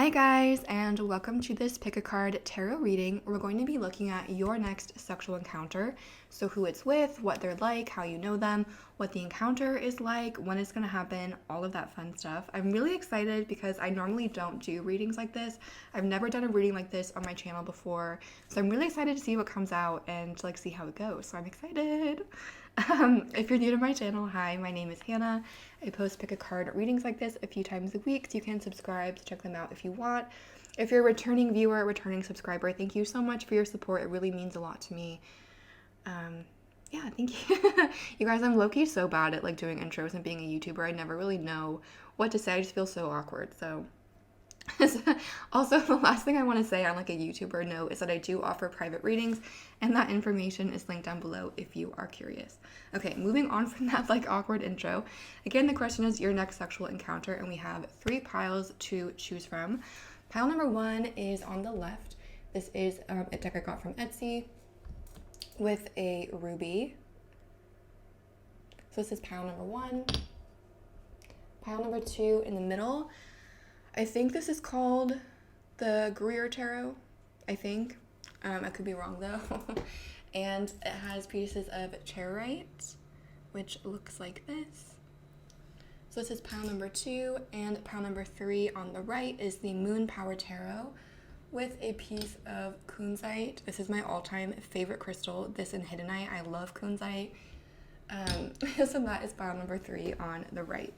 Hi guys, and welcome to this pick a card tarot reading. We're going to be looking at your next sexual encounter. So who it's with, what they're like, how you know them, what the encounter is like, when it's going to happen, all of that fun stuff. I'm really excited because I normally don't do readings like this. I've never done a reading like this on my channel before. So I'm really excited to see what comes out and to see how it goes. So I'm excited. If you're new to my channel, hi, my name is Hannah. I post pick a card readings like this a few times a week, so you can subscribe to check them out if you want. If you're a returning viewer, returning subscriber, thank you so much for your support. It really means a lot to me. Yeah, thank you. You guys, I'm low-key so bad at doing intros and being a YouTuber. I never really know what to say. I just feel so awkward. So also, the last thing I want to say on a YouTuber note is that I do offer private readings, and that information is linked down below if you are curious. Okay, moving on from that awkward intro. Again, the question is your next sexual encounter, and we have 3 piles to choose from. Pile number 1 is on the left. This is a deck I got from Etsy with a ruby. So this is pile number 1. Pile number 2 in the middle. I think this is called the Greer tarot, I think. I could be wrong though. And it has pieces of charoite, which looks like this. So this is pile number 2, and pile number 3 on the right is the Moon Power Tarot with a piece of kunzite. This is my all-time favorite crystal, this and Hiddenite. I love kunzite. So that is pile number 3 on the right.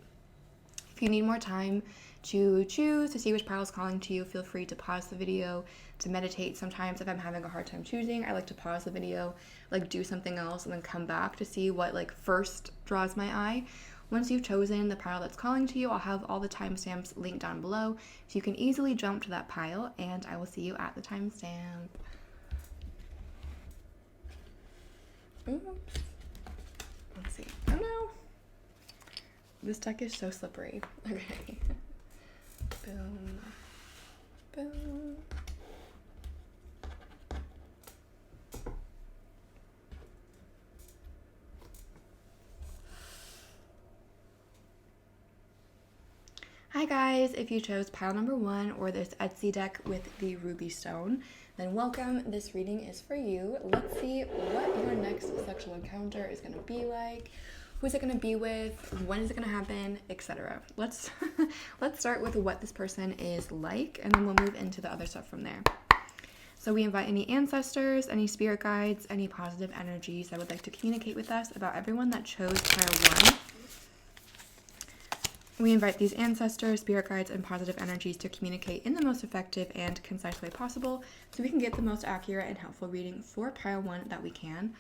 If you need more time to choose, to see which pile is calling to you, feel free to pause the video to meditate. Sometimes if I'm having a hard time choosing, I like to pause the video, do something else, and then come back to see what first draws my eye. Once you've chosen the pile that's calling to you, I'll have all the timestamps linked down below, so you can easily jump to that pile, and I will see you at the timestamp. Oops. Let's see. Oh no! This deck is so slippery. Okay. Boom. Boom. Hi guys, if you chose pile number 1 or this Etsy deck with the ruby stone, then welcome. This reading is for you. Let's see what your next sexual encounter is going to be like. Who's it going to be with? When is it going to happen? Etc. Let's start with what this person is like, and then we'll move into the other stuff from there. So we invite any ancestors, any spirit guides, any positive energies that would like to communicate with us about everyone that chose pile 1. We invite these ancestors, spirit guides, and positive energies to communicate in the most effective and concise way possible so we can get the most accurate and helpful reading for pile 1 that we can.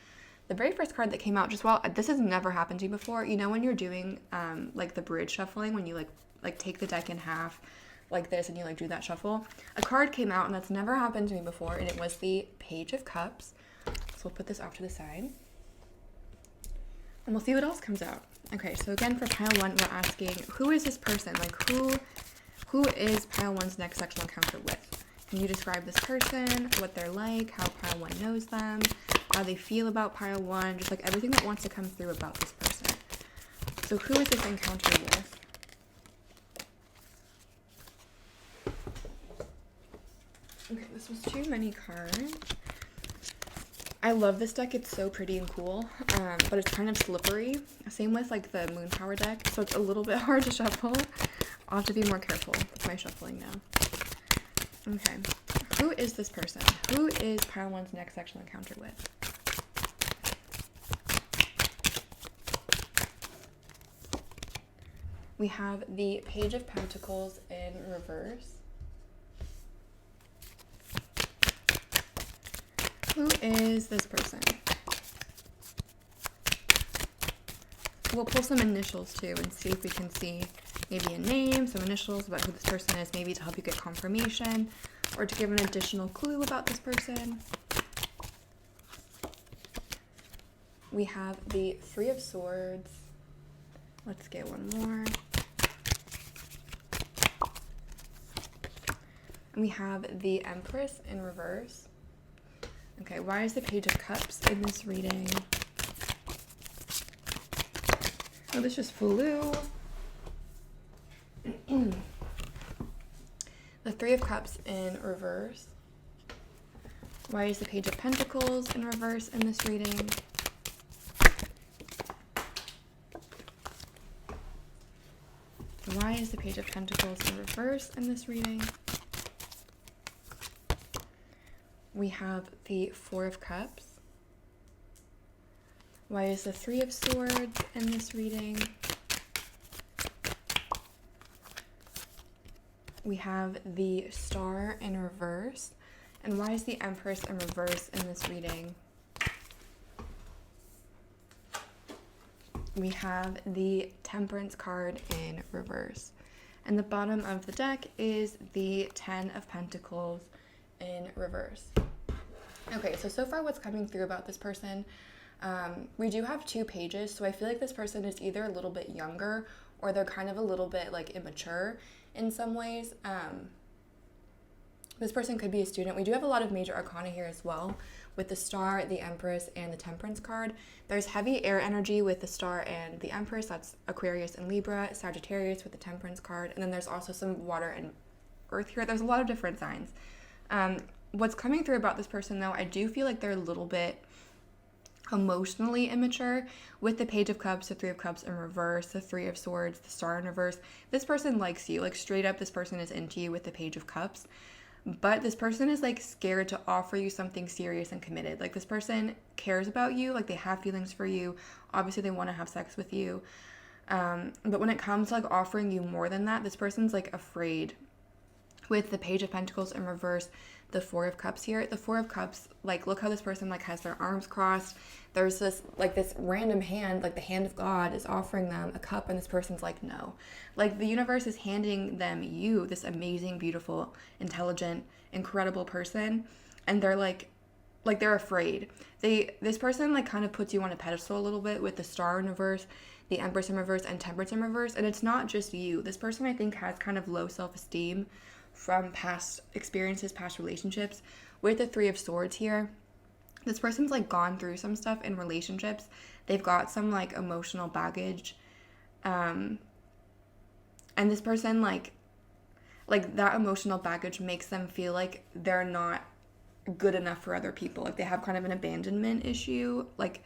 The very first card that came out, this has never happened to me before. You know when you're doing the bridge shuffling, when you take the deck in half like this and you do that shuffle? A card came out and that's never happened to me before, and it was the Page of Cups. So we'll put this off to the side. And we'll see what else comes out. Okay, so again for pile 1, we're asking, who is this person? Who is pile 1's next sexual encounter with? Can you describe this person, what they're like, how pile 1 knows them, how they feel about pile 1, just everything that wants to come through about this person. So who is this encounter with? Okay, this was too many cards. I love this deck. It's so pretty and cool, but it's kind of slippery. Same with the Moon Power deck, so it's a little bit hard to shuffle. I'll have to be more careful with my shuffling now. Okay, who is this person? Who is pile 1's next sexual encounter with? We have the Page of Pentacles in reverse. Who is this person? We'll pull some initials too and see if we can see maybe a name, some initials about who this person is, maybe to help you get confirmation or to give an additional clue about this person. We have the 3 of Swords. Let's get one more. And we have the Empress in reverse. Okay, why is the Page of Cups in this reading? Oh, this just flew. The Three of Cups in reverse. Why is the Page of Pentacles in reverse in this reading? Why is the Page of Pentacles in reverse in this reading? We have the Four of Cups. Why is the Three of Swords in this reading? We have the Star in reverse. And why is the Empress in reverse in this reading? We have the Temperance card in reverse. And the bottom of the deck is the Ten of Pentacles in reverse. Okay, so far what's coming through about this person, we do have two pages, so I feel like this person is either a little bit younger or they're kind of a little bit like immature in some ways. This person could be a student. We do have a lot of major arcana here as well with the Star, the Empress, and the Temperance card. There's heavy air energy with the Star and the Empress. That's Aquarius and Libra, Sagittarius with the Temperance card. And then there's also some water and earth here. There's a lot of different signs. What's coming through about this person, though, I do feel like they're a little bit emotionally immature with the Page of Cups, the Three of Cups in reverse, the Three of Swords, the Star in reverse. This person likes you. Like, straight up, this person is into you with the Page of Cups. But this person is like scared to offer you something serious and committed. Like, this person cares about you, like they have feelings for you. Obviously they want to have sex with you. But when it comes to like offering you more than that, this person's like afraid. With the Page of Pentacles in reverse, the Four of Cups here. The Four of Cups, like, look how this person like has their arms crossed. There's this like this random hand, like the hand of God is offering them a cup, and this person's like, no. Like, the universe is handing them you, this amazing, beautiful, intelligent, incredible person, and they're like they're afraid. This person like kind of puts you on a pedestal a little bit with the Star in reverse, the Empress in reverse, and Temperance in reverse, and it's not just you. This person, I think, has kind of low self-esteem from past experiences, past relationships. With the Three of Swords here, this person's like gone through some stuff in relationships. They've got some like emotional baggage. And this person like that emotional baggage makes them feel like they're not good enough for other people. Like, they have kind of an abandonment issue, like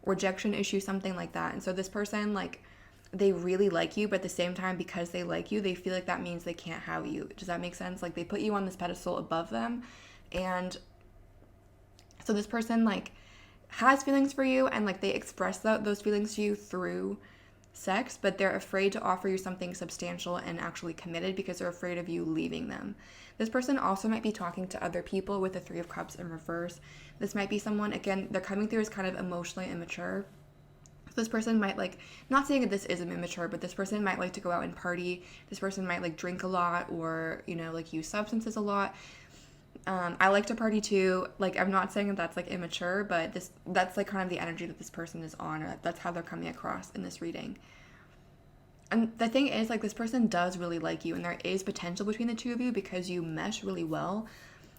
rejection issue, something like that. And so this person, like, they really like you, but at the same time, because they like you, they feel like that means they can't have you. Does that make sense? Like, they put you on this pedestal above them. And so this person like has feelings for you, and like they express those feelings to you through sex, but they're afraid to offer you something substantial and actually committed because they're afraid of you leaving them. This person also might be talking to other people with the Three of Cups in reverse. This might be someone, again, they're coming through as kind of emotionally immature. This person might like, not saying that this isn't immature, but this person might like to go out and party. This person might like drink a lot, or, you know, like use substances a lot. I like to party too. Like, I'm not saying that that's like immature, but that's like kind of the energy that this person is on, or that's how they're coming across in this reading. And the thing is, like, this person does really like you, and there is potential between the two of you because you mesh really well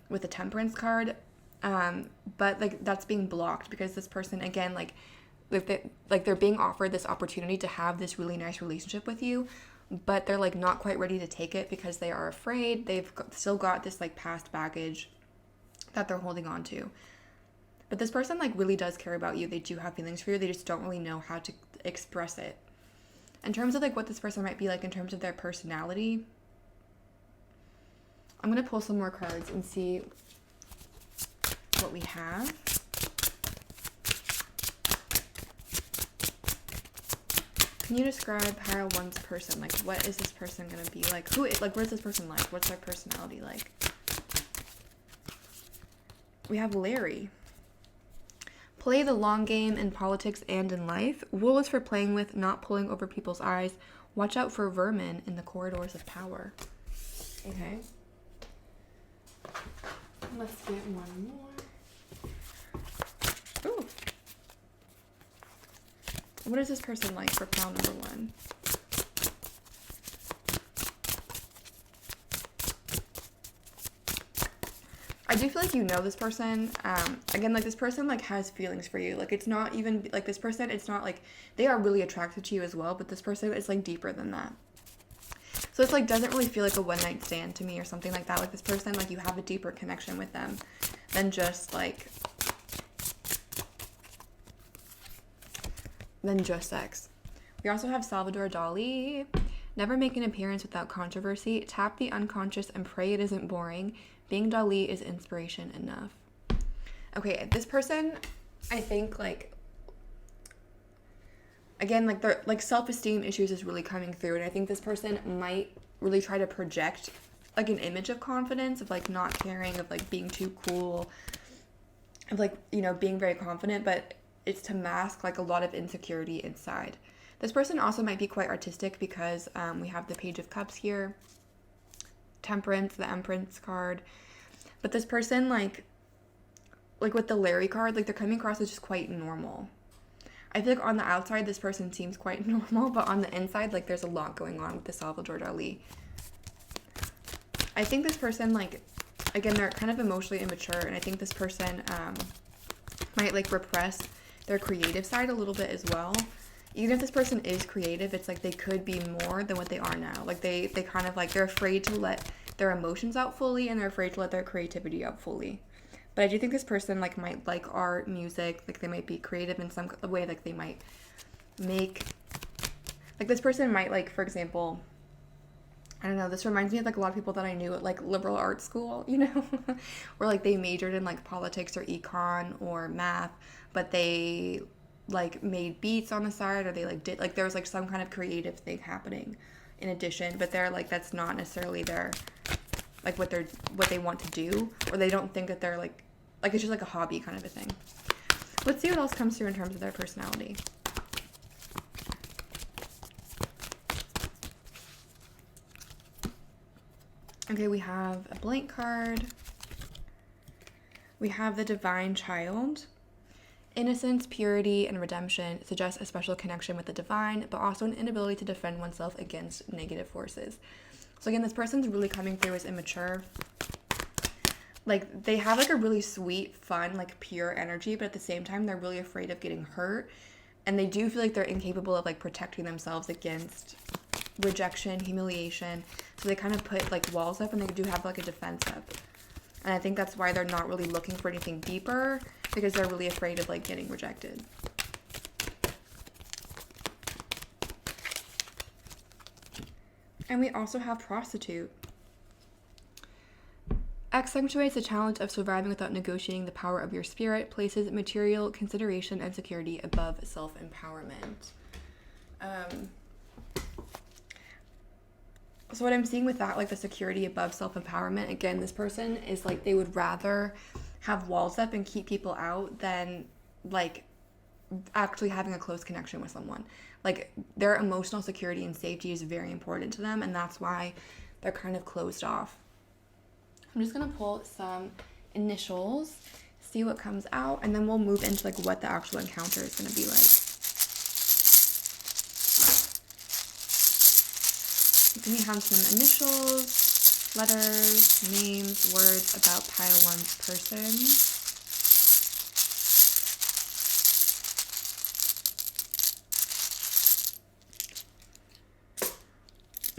with the Temperance card. But like, that's being blocked because this person, again, they're being offered this opportunity to have this really nice relationship with you, but they're like not quite ready to take it because they are afraid. They've still got this like past baggage that they're holding on to. But this person like really does care about you. They do have feelings for you. They just don't really know how to express it. In terms of like what this person might be like in terms of their personality, I'm going to pull some more cards and see what we have. Can you describe how one's person, like, what is this person going to be like? What is this person like? What's their personality like? We have Larry. Play the long game in politics and in life. Rule is for playing with, not pulling over people's eyes. Watch out for vermin in the corridors of power. Okay. Let's get one more. Ooh. What is this person like for pile number one? I do feel like you know this person. Again, like, this person like has feelings for you. Like, it's not even like this person, it's not like they are really attracted to you as well, but this person is like deeper than that. So it's like doesn't really feel like a one night stand to me or something like that. Like this person, like you have a deeper connection with them than just sex. We also have Salvador Dali. Never make an appearance without controversy. Tap the unconscious and pray it isn't boring. Being Dali is inspiration enough. Okay, this person, I think, like, again, like, their, like, self-esteem issues is really coming through, and I think this person might really try to project, like, an image of confidence, of, like, not caring, of, like, being too cool, of, like, you know, being very confident, but it's to mask, like, a lot of insecurity inside. This person also might be quite artistic because we have the Page of Cups here, Temperance, the Empress card, but this person, like with the Larry card, like, they're coming across as just quite normal. I feel like on the outside, this person seems quite normal, but on the inside, like, there's a lot going on with the Salvador Dali. I think this person, like, again, they're kind of emotionally immature, and I think this person might, like, repress their creative side a little bit as well. Even if this person is creative, it's like they could be more than what they are now. Like, they kind of, like, they're afraid to let their emotions out fully, and they're afraid to let their creativity out fully. But I do think this person, like, might like art, music, like, they might be creative in some way, like, they might make, like, this person might, like, for example, I don't know, this reminds me of, like, a lot of people that I knew at, like, liberal arts school, you know, where, like, they majored in, like, politics or econ or math, but they, like, made beats on the side, or they, like, did, like, there was, like, some kind of creative thing happening in addition, but they're, like, that's not necessarily their, like, what they want to do, or they don't think that they're, like, it's just, like, a hobby kind of a thing. Let's see what else comes through in terms of their personality. Okay, we have a blank card. We have the Divine Child. Innocence, purity, and redemption suggest a special connection with the divine, but also an inability to defend oneself against negative forces. So again, this person's really coming through as immature. Like, they have, like, a really sweet, fun, like, pure energy, but at the same time, they're really afraid of getting hurt. And they do feel like they're incapable of, like, protecting themselves against rejection, humiliation. So they kind of put, like, walls up, and they do have, like, a defense up. And I think that's why they're not really looking for anything deeper, because they're really afraid of, like, getting rejected. And we also have Prostitute. Accentuates the challenge of surviving without negotiating the power of your spirit, places material consideration and security above self-empowerment. So what I'm seeing with that, like, the security above self-empowerment, again, this person is, like, they would rather have walls up and keep people out than, like, actually having a close connection with someone. Like, their emotional security and safety is very important to them, and that's why they're kind of closed off. I'm just going to pull some initials, see what comes out, and then we'll move into, like, what the actual encounter is going to be like. Then we have some initials, letters, names, words about pile one's person.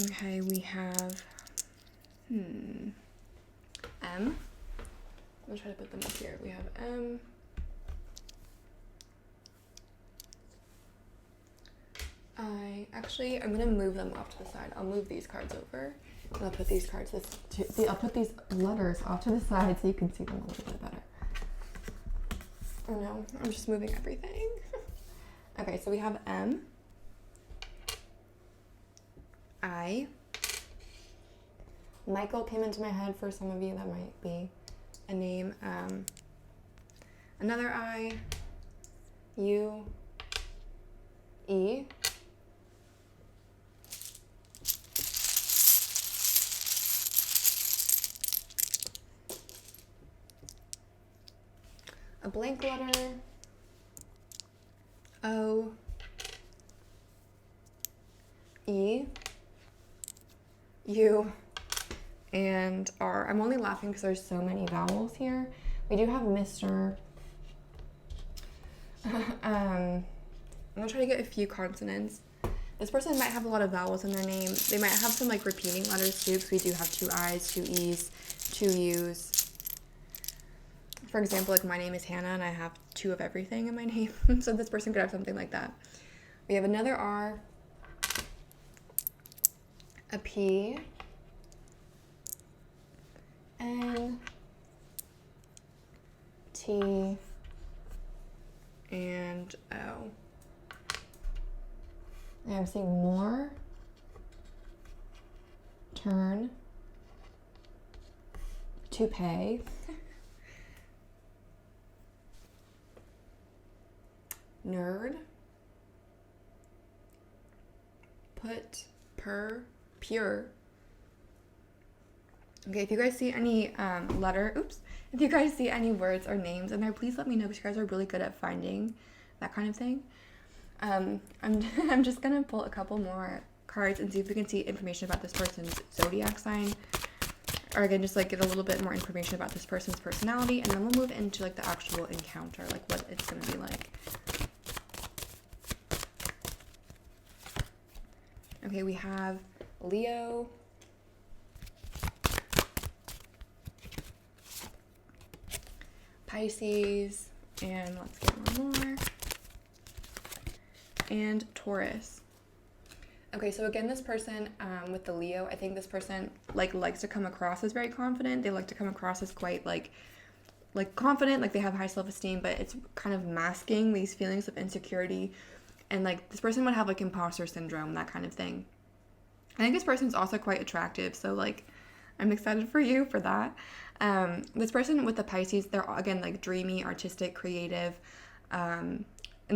Okay, we have, M. I'm going to try to put them up here. We have M. I'm going to move them off to the side. I'll move these cards over. And I'll put these cards, I'll put these letters off to the side so you can see them a little bit better. Oh no, I'm just moving everything. Okay, so we have M. I. Michael came into my head for some of you. That might be a name. Another I. U. E. A blank letter. O. E. U. And R. I'm only laughing because there's so many vowels here. We do have Mr. I'm gonna try to get a few consonants. This person might have a lot of vowels in their name. They might have some like repeating letters too, because we do have 2 I's, 2 E's, 2 U's. For example, like my name is Hannah and I have 2 of everything in my name. So this person could have something like that. We have another R, a P, N, T, and O. I'm seeing more, turn, to pay, nerd, put, per, pure. Okay, if you guys see any if you guys see any words or names in there, please let me know, because you guys are really good at finding that kind of thing. I'm just gonna pull a couple more cards and see if we can see information about this person's zodiac sign, or again, just like get a little bit more information about this person's personality, and then we'll move into like the actual encounter, like what it's gonna be like. Okay, we have Leo, Pisces, and let's get one more, and Taurus. Okay, so again, this person with the Leo, I think this person likes to come across as very confident. They like to come across as quite like confident, like they have high self-esteem, but it's kind of masking these feelings of insecurity. And like this person would have like imposter syndrome, that kind of thing. I think this person's also quite attractive, so like I'm excited for you for that. This person with the Pisces, they're again like dreamy, artistic, creative, and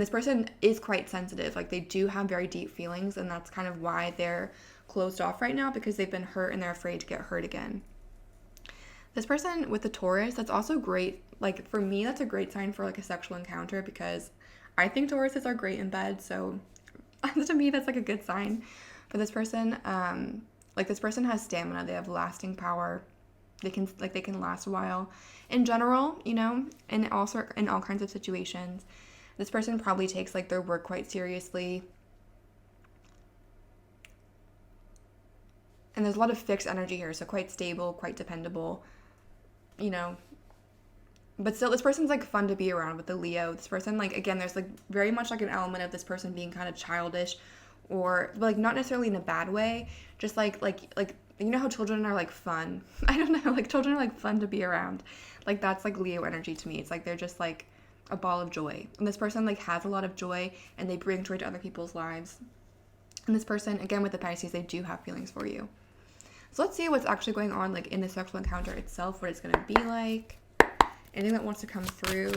this person is quite sensitive. Like they do have very deep feelings, and that's kind of why they're closed off right now, because they've been hurt and they're afraid to get hurt again. This person with the Taurus, that's also great. Like for me, that's a great sign for like a sexual encounter, because I think Tauruses are great in bed. So to me, that's like a good sign for this person. Like this person has stamina. They have lasting power. They can last a while. In general, you know, in all kinds of situations, this person probably takes like their work quite seriously. And there's a lot of fixed energy here, so quite stable, quite dependable, you know. But still, this person's like fun to be around with the Leo. This person, like, again, there's like very much like an element of this person being kind of childish, or like not necessarily in a bad way, just like you know how children are like fun. I don't know, like children are like fun to be around. Like that's like Leo energy to me. It's like they're just like a ball of joy. And this person like has a lot of joy, and they bring joy to other people's lives. And this person, again with the Pisces, they do have feelings for you. So let's see what's actually going on like in the sexual encounter itself, what it's going to be like. Anything that wants to come through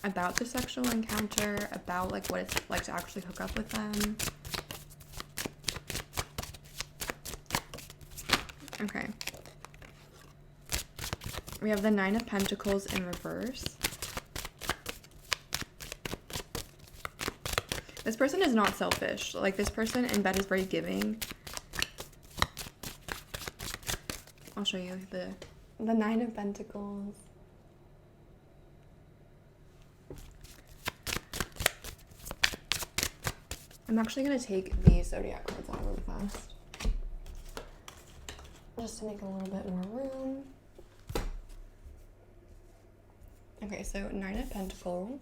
about the sexual encounter, about like what it's like to actually hook up with them. Okay. We have the 9 of Pentacles in reverse. This person is not selfish. Like this person in bed is very giving. I'll show you the 9 of Pentacles. I'm actually going to take these zodiac cards out really fast, just to make a little bit more room. Okay, so 9 of Pentacles.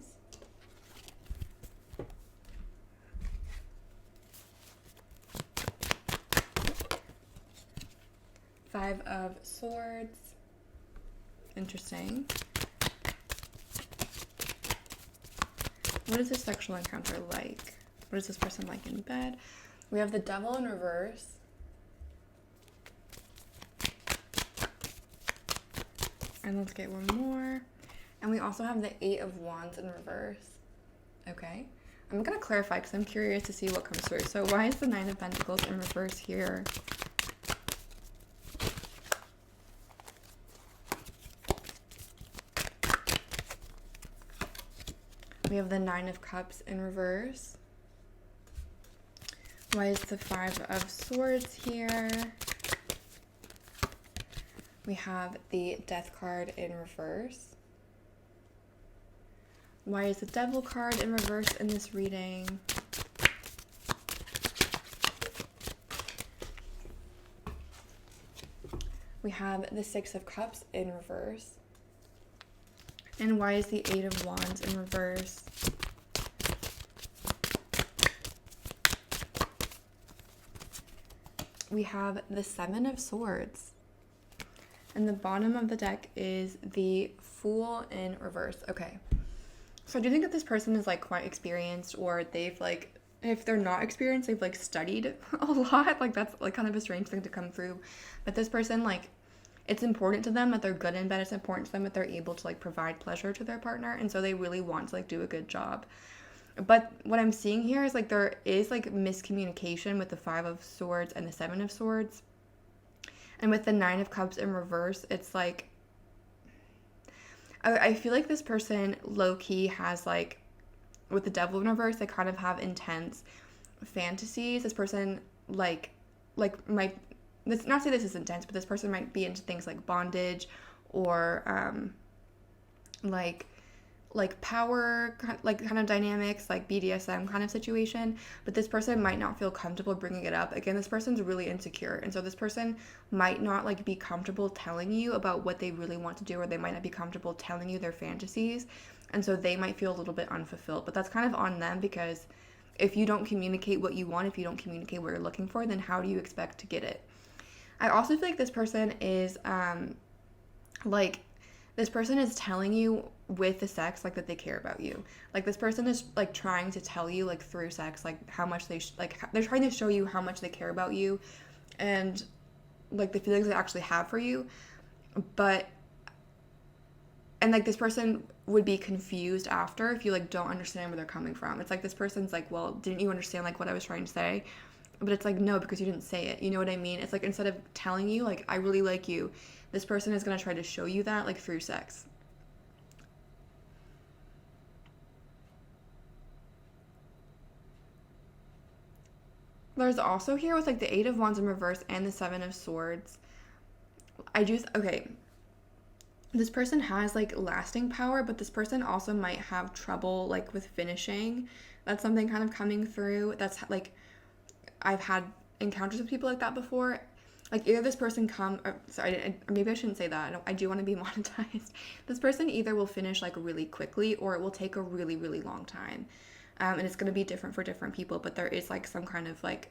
Five of Swords. Interesting. What is this sexual encounter like? What is this person like in bed? We have the Devil in reverse. And let's get one more. And we also have the 8 of Wands in reverse. Okay. I'm going to clarify because I'm curious to see what comes through. So why is the 9 of Pentacles in reverse here? We have the 9 of Cups in reverse. Why is the 5 of Swords here? We have the Death card in reverse. Why is the Devil card in reverse in this reading? We have the Six of Cups in reverse. And why is the Eight of Wands in reverse? We have the Seven of Swords. And the bottom of the deck is the Fool in reverse. Okay. So I do think that this person is like quite experienced, or they've like, if they're not experienced, they've like studied a lot. Like that's like kind of a strange thing to come through. But this person, like, it's important to them that they're good in bed. It's important to them that they're able to like provide pleasure to their partner. And so they really want to like do a good job. But what I'm seeing here is like there is like miscommunication with the Five of Swords and the Seven of Swords. And with the Nine of Cups in reverse, it's like, I feel like this person low-key has like, with the Devil in reverse, they kind of have intense fantasies. This person might, let's not say this is intense, but this person might be into things like bondage or like power, like kind of dynamics, like BDSM kind of situation, but this person might not feel comfortable bringing it up. Again, this person's really insecure, and so this person might not like be comfortable telling you about what they really want to do, or they might not be comfortable telling you their fantasies, and so they might feel a little bit unfulfilled. But that's kind of on them, because if you don't communicate what you want, if you don't communicate what you're looking for, then how do you expect to get it? I also feel like this person is this person is telling you with the sex, like, that they care about you. Like, this person is, like, trying to tell you, like, through sex, like, how much they, they're trying to show you how much they care about you and, like, the feelings they actually have for you. But, and, like, this person would be confused after if you, like, don't understand where they're coming from. It's like this person's like, well, didn't you understand, like, what I was trying to say? But it's like, no, because you didn't say it. You know what I mean? It's like, instead of telling you, like, I really like you, this person is going to try to show you that, like, through sex. There's also here with, like, the Eight of Wands in reverse and the Seven of Swords. Okay. This person has, like, lasting power, but this person also might have trouble, like, with finishing. That's something kind of coming through. That's, like, I've had encounters with people like that before. Like, either this person maybe I shouldn't say that. I do want to be monetized. This person either will finish, like, really quickly, or it will take a really, really long time. And it's going to be different for different people, but there is, like, some kind of, like,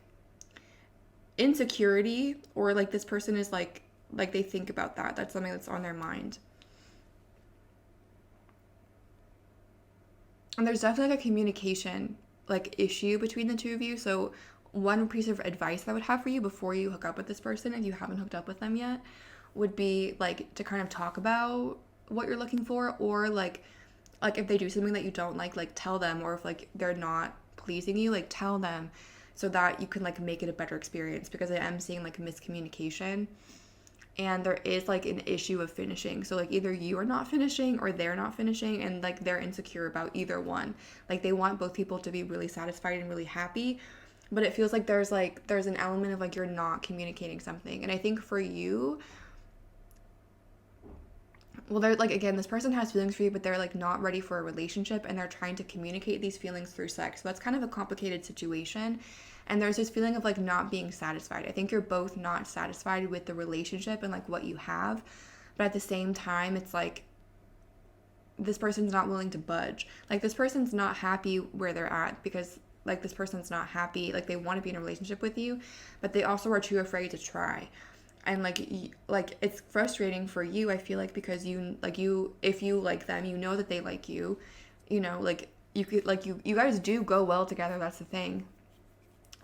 insecurity, or, like, this person is, like, they think about that. That's something that's on their mind. And there's definitely, like, a communication, like, issue between the two of you. So one piece of advice that I would have for you before you hook up with this person, if you haven't hooked up with them yet, would be, like, to kind of talk about what you're looking for, or, like if they do something that you don't like, tell them, or if, like, they're not pleasing you, like, tell them, so that you can, like, make it a better experience, because I am seeing, like, miscommunication, and there is, like, an issue of finishing. So, like, either you are not finishing or they're not finishing, and, like, they're insecure about either one. Like, they want both people to be really satisfied and really happy, but it feels like there's an element of, like, you're not communicating something. And I think for you, well, they're, like, again, this person has feelings for you, but they're, like, not ready for a relationship, and they're trying to communicate these feelings through sex. So that's kind of a complicated situation. And there's this feeling of, like, not being satisfied. I think you're both not satisfied with the relationship and, like, what you have. But at the same time, it's like, this person's not willing to budge. Like, this person's not happy where they're at, because, like, this person's not happy. Like, they want to be in a relationship with you, but they also are too afraid to try. And, like, it's frustrating for you, I feel like, because if you like them, you know that they like you, you know, like, you could, like, you guys do go well together. That's the thing.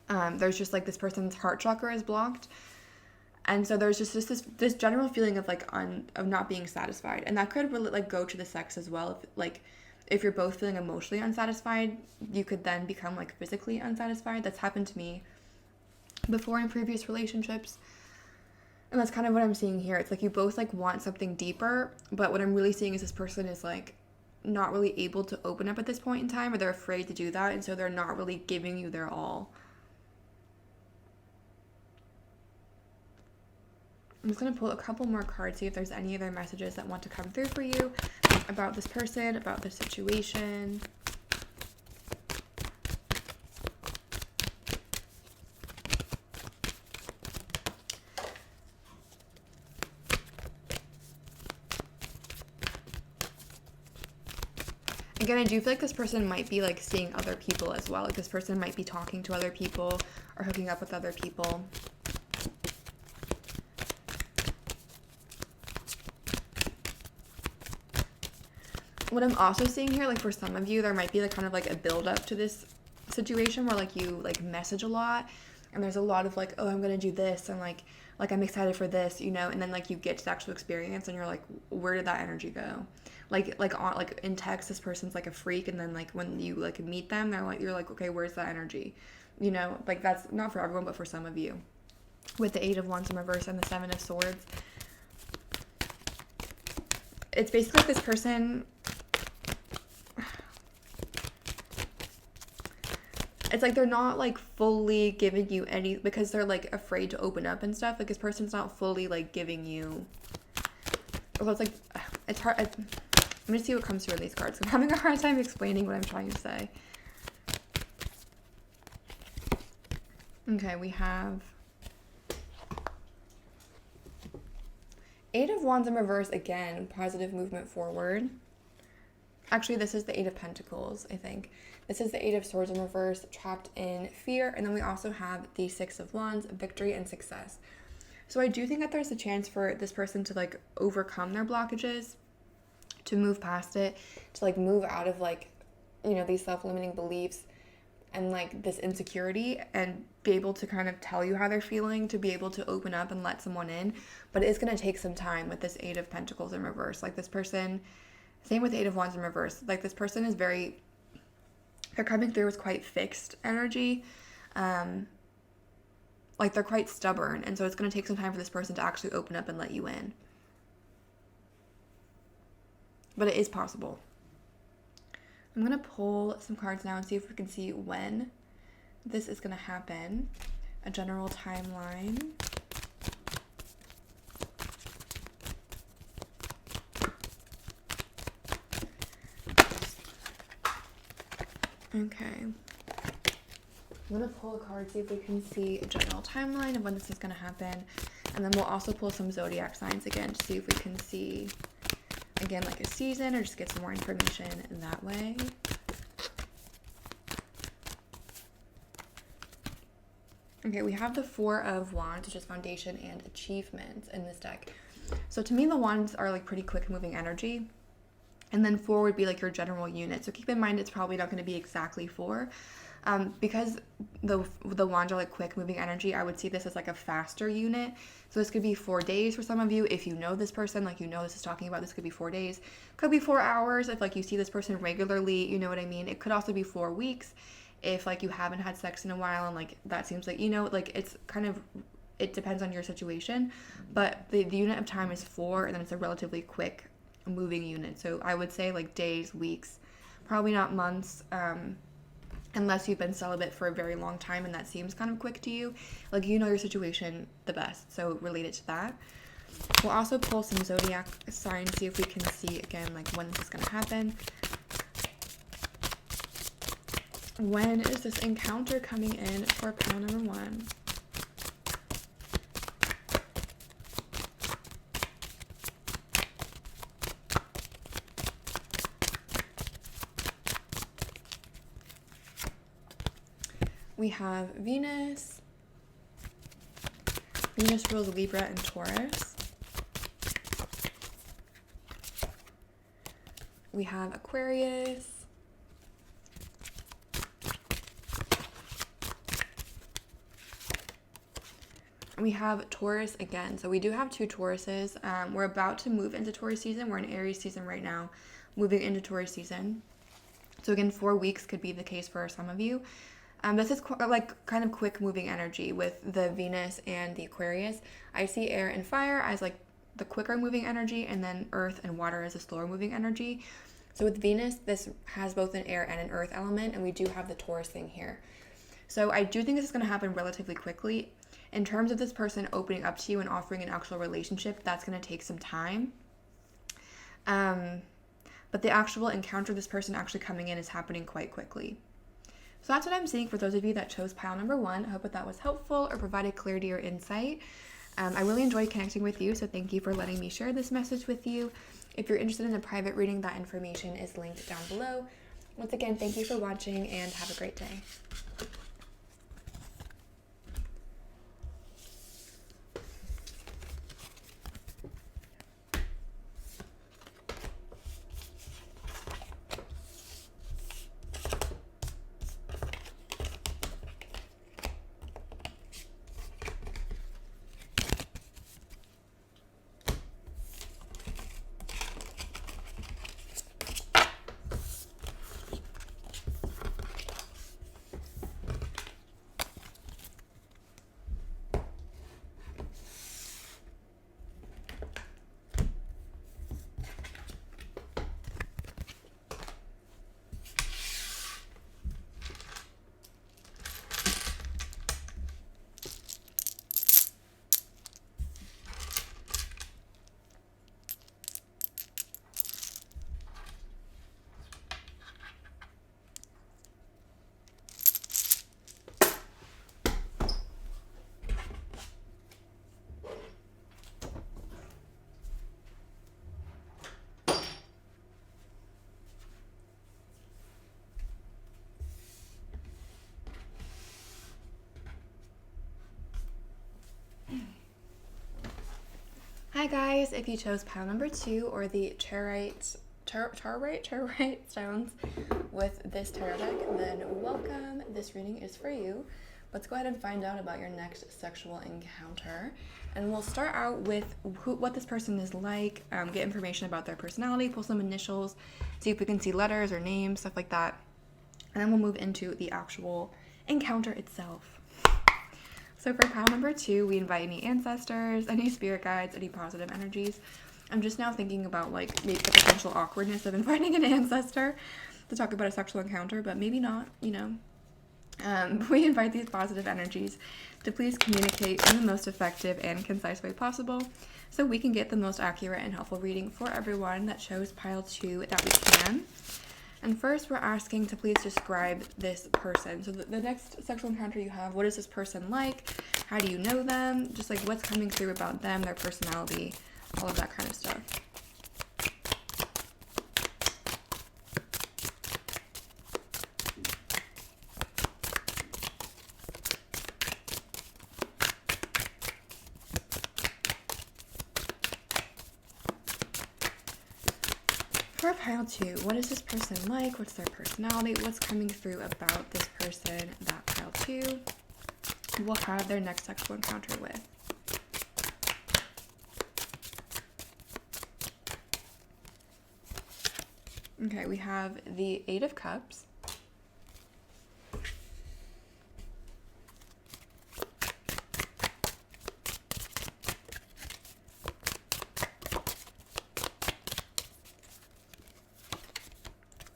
There's just, like, this person's heart chakra is blocked. And so there's just this general feeling of, like, of not being satisfied. And that could really, like, go to the sex as well. If you're both feeling emotionally unsatisfied, you could then become, like, physically unsatisfied. That's happened to me before in previous relationships. And that's kind of what I'm seeing here. It's like you both, like, want something deeper, but what I'm really seeing is this person is, like, not really able to open up at this point in time, or they're afraid to do that, and so they're not really giving you their all. I'm just going to pull a couple more cards, see if there's any other messages that want to come through for you about this person, about the situation. Again, I do feel like this person might be like seeing other people as well. Like this person might be talking to other people or hooking up with other people. What I'm also seeing here, like for some of you, there might be like kind of like a build up to this situation where like you like message a lot and there's a lot of like, oh, I'm gonna do this and like I'm excited for this, you know, and then like you get to the actual experience and you're like, where did that energy go? Like in text, this person's like a freak, and then like when you like meet them, you're like, okay, where's that energy? You know, like that's not for everyone, but for some of you. With the 8 of Wands in reverse and the 7 of Swords, it's basically like this person. It's like they're not like fully giving you any, because they're like afraid to open up and stuff. Like this person's not fully like giving you. Although it's like, it's hard. I'm gonna see what comes through in these cards. I'm having a hard time explaining what I'm trying to say. Okay, we have 8 of Wands in reverse again. Positive movement forward. Actually, this is the 8 of Pentacles, I think. This is the 8 of Swords in reverse, trapped in fear. And then we also have the 6 of Wands, victory and success. So I do think that there's a chance for this person to like overcome their blockages, to move past it, to like move out of like, you know, these self-limiting beliefs and like this insecurity, and be able to kind of tell you how they're feeling, to be able to open up and let someone in. But it is going to take some time with this 8 of Pentacles in reverse. Like this person, same with 8 of Wands in reverse. Like this person is they're coming through with quite fixed energy. Like they're quite stubborn. And so it's going to take some time for this person to actually open up and let you in. But it is possible. I'm going to pull some cards now and see if we can see when this is going to happen. A general timeline. Okay. I'm going to pull a card, see if we can see a general timeline of when this is going to happen. And then we'll also pull some zodiac signs again to see if we can see, again, like a season, or just get some more information in that way. Okay, we have the 4 of Wands, which is foundation and achievements in this deck. So to me, the Wands are like pretty quick moving energy. And then 4 would be like your general unit. So keep in mind, it's probably not going to be exactly 4. Because the Wands are like quick moving energy, I would see this as like a faster unit. So this could be 4 days for some of you. If you know this person, like you know this is talking about, this could be 4 days. Could be 4 hours if like you see this person regularly, you know what I mean? It could also be 4 weeks if like you haven't had sex in a while, and like that seems like, you know, like it's kind of, it depends on your situation. But the unit of time is 4, and then it's a relatively quick moving unit. So I would say like days, weeks, probably not months, unless you've been celibate for a very long time and that seems kind of quick to you. Like, you know your situation the best, so relate it to that. We'll also pull some zodiac signs, see if we can see again like when this is going to happen. When is this encounter coming in for pile number 1? We have Venus. Venus rules Libra and Taurus. We have Aquarius. We have Taurus again. So we do have 2 Tauruses. We're about to move into Taurus season. We're in Aries season right now, moving into Taurus season. So again, 4 weeks could be the case for some of you. This is like kind of quick moving energy with the Venus and the Aquarius. I see air and fire as like the quicker moving energy, and then earth and water as a slower moving energy. So with Venus, this has both an air and an earth element, and we do have the Taurus thing here. So I do think this is going to happen relatively quickly. In terms of this person opening up to you and offering an actual relationship, that's going to take some time. But the actual encounter of this person actually coming in is happening quite quickly. So that's what I'm seeing for those of you that chose pile number 1. I hope that was helpful or provided clarity or insight. I really enjoyed connecting with you, so thank you for letting me share this message with you. If you're interested in a private reading, that information is linked down below. Once again, thank you for watching and have a great day. Hi guys, if you chose pile number 2 or the charoite stones with this tarot deck, then welcome. This reading is for you. Let's go ahead and find out about your next sexual encounter. And we'll start out with what this person is like, get information about their personality, pull some initials, see if we can see letters or names, stuff like that. And then we'll move into the actual encounter itself. So for pile number 2, we invite any ancestors, any spirit guides, any positive energies. I'm just now thinking about like maybe the potential awkwardness of inviting an ancestor to talk about a sexual encounter, but maybe not, you know. We invite these positive energies to please communicate in the most effective and concise way possible so we can get the most accurate and helpful reading for everyone that chose pile 2 that we can. And first, we're asking to please describe this person. So the next sexual encounter you have, what is this person like? How do you know them? Just like what's coming through about them, their personality, all of that kind of stuff. For pile 2, what is this person like? What's their personality? What's coming through about this person that pile 2 will have their next sexual encounter with? Okay, we have the 8 of Cups.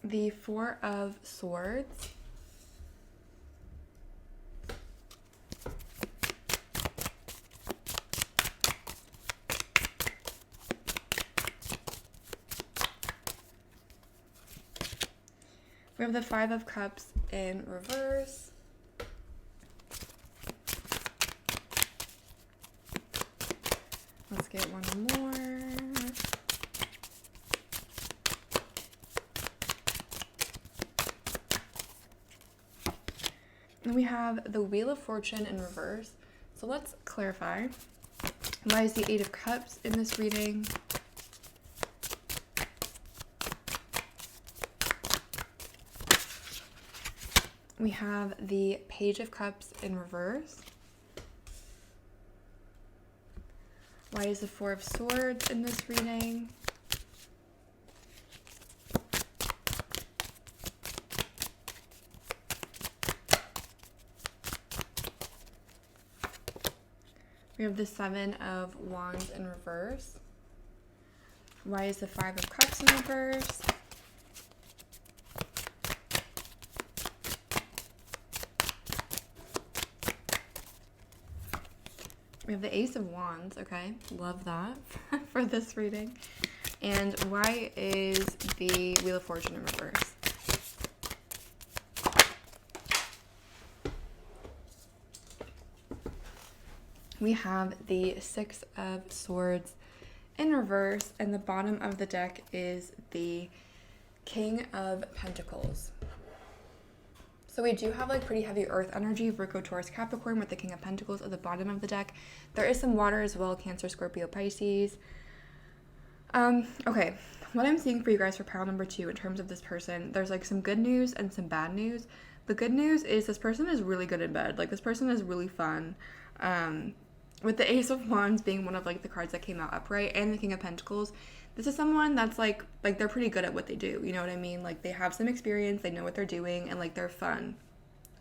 The 4 of Swords. We have the 5 of Cups in reverse. Let's get one more. And we have the Wheel of Fortune in reverse. So let's clarify. Why is the 8 of Cups in this reading? We have the Page of Cups in reverse. Why is the 4 of Swords in this reading? We have the 7 of Wands in reverse. Why is the 5 of Cups in reverse? We have the Ace of Wands, okay, love that for this reading. And why is the Wheel of Fortune in reverse? we have the Six of Swords in reverse, and the bottom of the deck is the King of Pentacles. So we do have like pretty heavy earth energy, Virgo, Taurus, Capricorn, with the King of Pentacles at the bottom of the deck. There is some water as well, Cancer, Scorpio, Pisces. Okay, what I'm seeing for you guys for pile number 2 in terms of this person, there's like some good news and some bad news. The good news is this person is really good in bed. Like, this person is really fun. With the Ace of Wands being one of like the cards that came out upright, and the King of Pentacles, this is someone that's like they're pretty good at what they do. You know what I mean? Like, they have some experience, they know what they're doing, and like they're fun.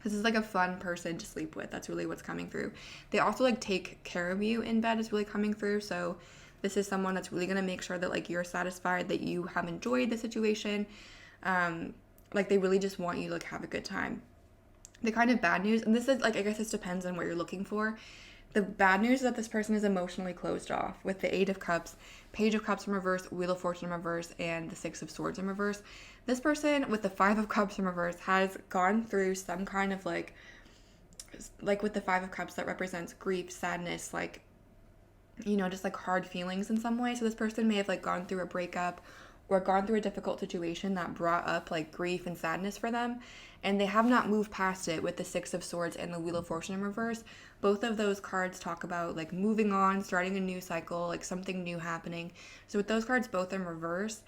This is like a fun person to sleep with. That's really what's coming through. They also like take care of you in bed is really coming through. So this is someone that's really going to make sure that like you're satisfied, that you have enjoyed the situation. Like, they really just want you to like have a good time. The kind of bad news, and this is like, I guess this depends on what you're looking for. The bad news is that this person is emotionally closed off with the Eight of Cups, Page of Cups in reverse, Wheel of Fortune in reverse, and the Six of Swords in reverse. This person with the Five of Cups in reverse has gone through some kind of like with the Five of Cups that represents grief, sadness, like, you know, just like hard feelings in some way. So this person may have like gone through a breakup or gone through a difficult situation that brought up like grief and sadness for them, and they have not moved past it with the Six of Swords and the Wheel of Fortune in reverse. Both of those cards talk about like moving on, starting a new cycle, like something new happening. So with those cards both in reverse,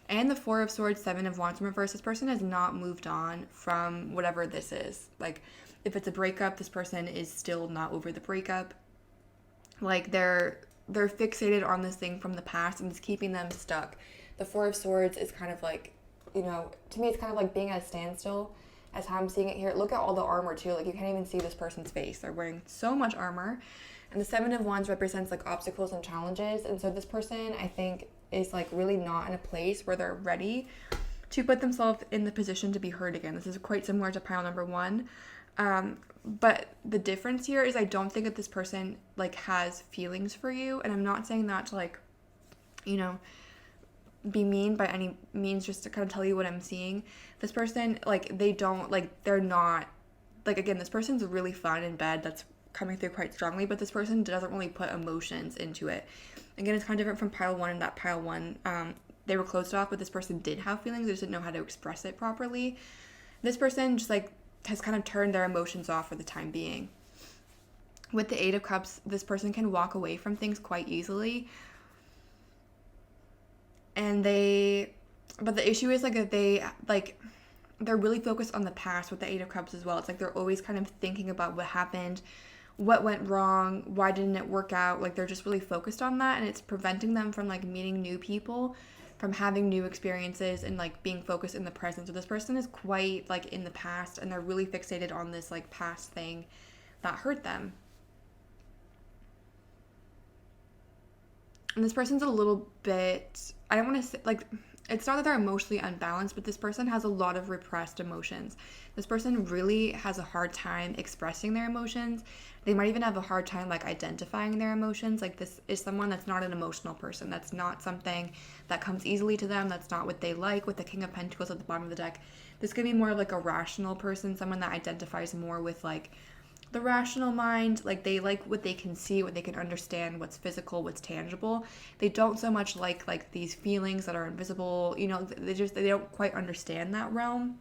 and the Four of Swords, Seven of Wands in reverse, this person has not moved on from whatever this is. Like, if it's a breakup, this person is still not over the breakup. Like, they're fixated on this thing from the past, and it's keeping them stuck. The Four of Swords is kind of like, you know, to me it's kind of like being at a standstill, as how I'm seeing it here. Look at all the armor too. Like, you can't even see this person's face. They're wearing so much armor. And the Seven of Wands represents like obstacles and challenges. And so this person, I think, is like really not in a place where they're ready to put themselves in the position to be heard again. This is quite similar to pile number 1. But the difference here is I don't think that this person like has feelings for you. And I'm not saying that to like, you know, be mean by any means, just to kind of tell you what I'm seeing. This person, like, they don't, like, they're not, like, again, this person's really fun in bed. That's coming through quite strongly, but this person doesn't really put emotions into it. Again, it's kind of different from pile 1, and that pile 1, they were closed off, but this person did have feelings. They just didn't know how to express it properly. This person just, like, has kind of turned their emotions off for the time being. With the Eight of Cups, this person can walk away from things quite easily. And but the issue is like that they're really focused on the past with the Eight of Cups as well. It's like they're always kind of thinking about what happened, what went wrong, why didn't it work out. Like, they're just really focused on that, and it's preventing them from like meeting new people, from having new experiences, and like being focused in the present. So this person is quite like in the past, and they're really fixated on this like past thing that hurt them. And this person's a little bit, I don't want to say, like, it's not that they're emotionally unbalanced, but this person has a lot of repressed emotions. This person really has a hard time expressing their emotions. They might even have a hard time, like, identifying their emotions. Like, this is someone that's not an emotional person. That's not something that comes easily to them. That's not what they like. With the King of Pentacles at the bottom of the deck, this could be more of, like, a rational person, someone that identifies more with, like, the rational mind. Like, they like what they can see, what they can understand, what's physical, what's tangible. They don't so much like these feelings that are invisible. You know, they don't quite understand that realm.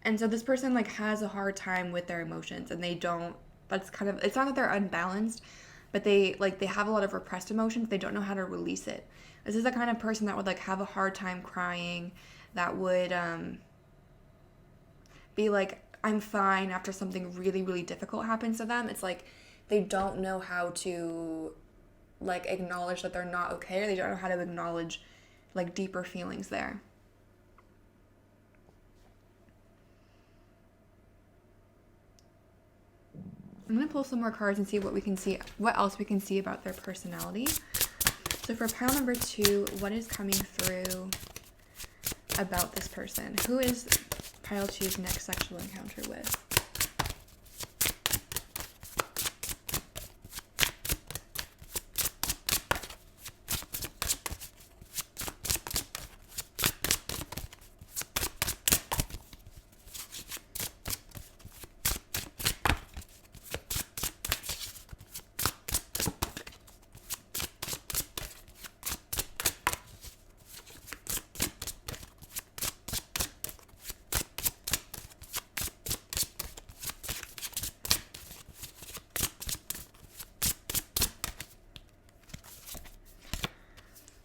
And so this person like has a hard time with their emotions, and they don't, that's kind of, it's not that they're unbalanced, but they have a lot of repressed emotions. They don't know how to release it. This is the kind of person that would like have a hard time crying, that would be like, I'm fine after something really, really difficult happens to them. It's like they don't know how to like acknowledge that they're not okay, or they don't know how to acknowledge like deeper feelings there. I'm going to pull some more cards and see what else we can see about their personality. So for pile number 2, what is coming through about this person? Who is pile 2's next sexual encounter with?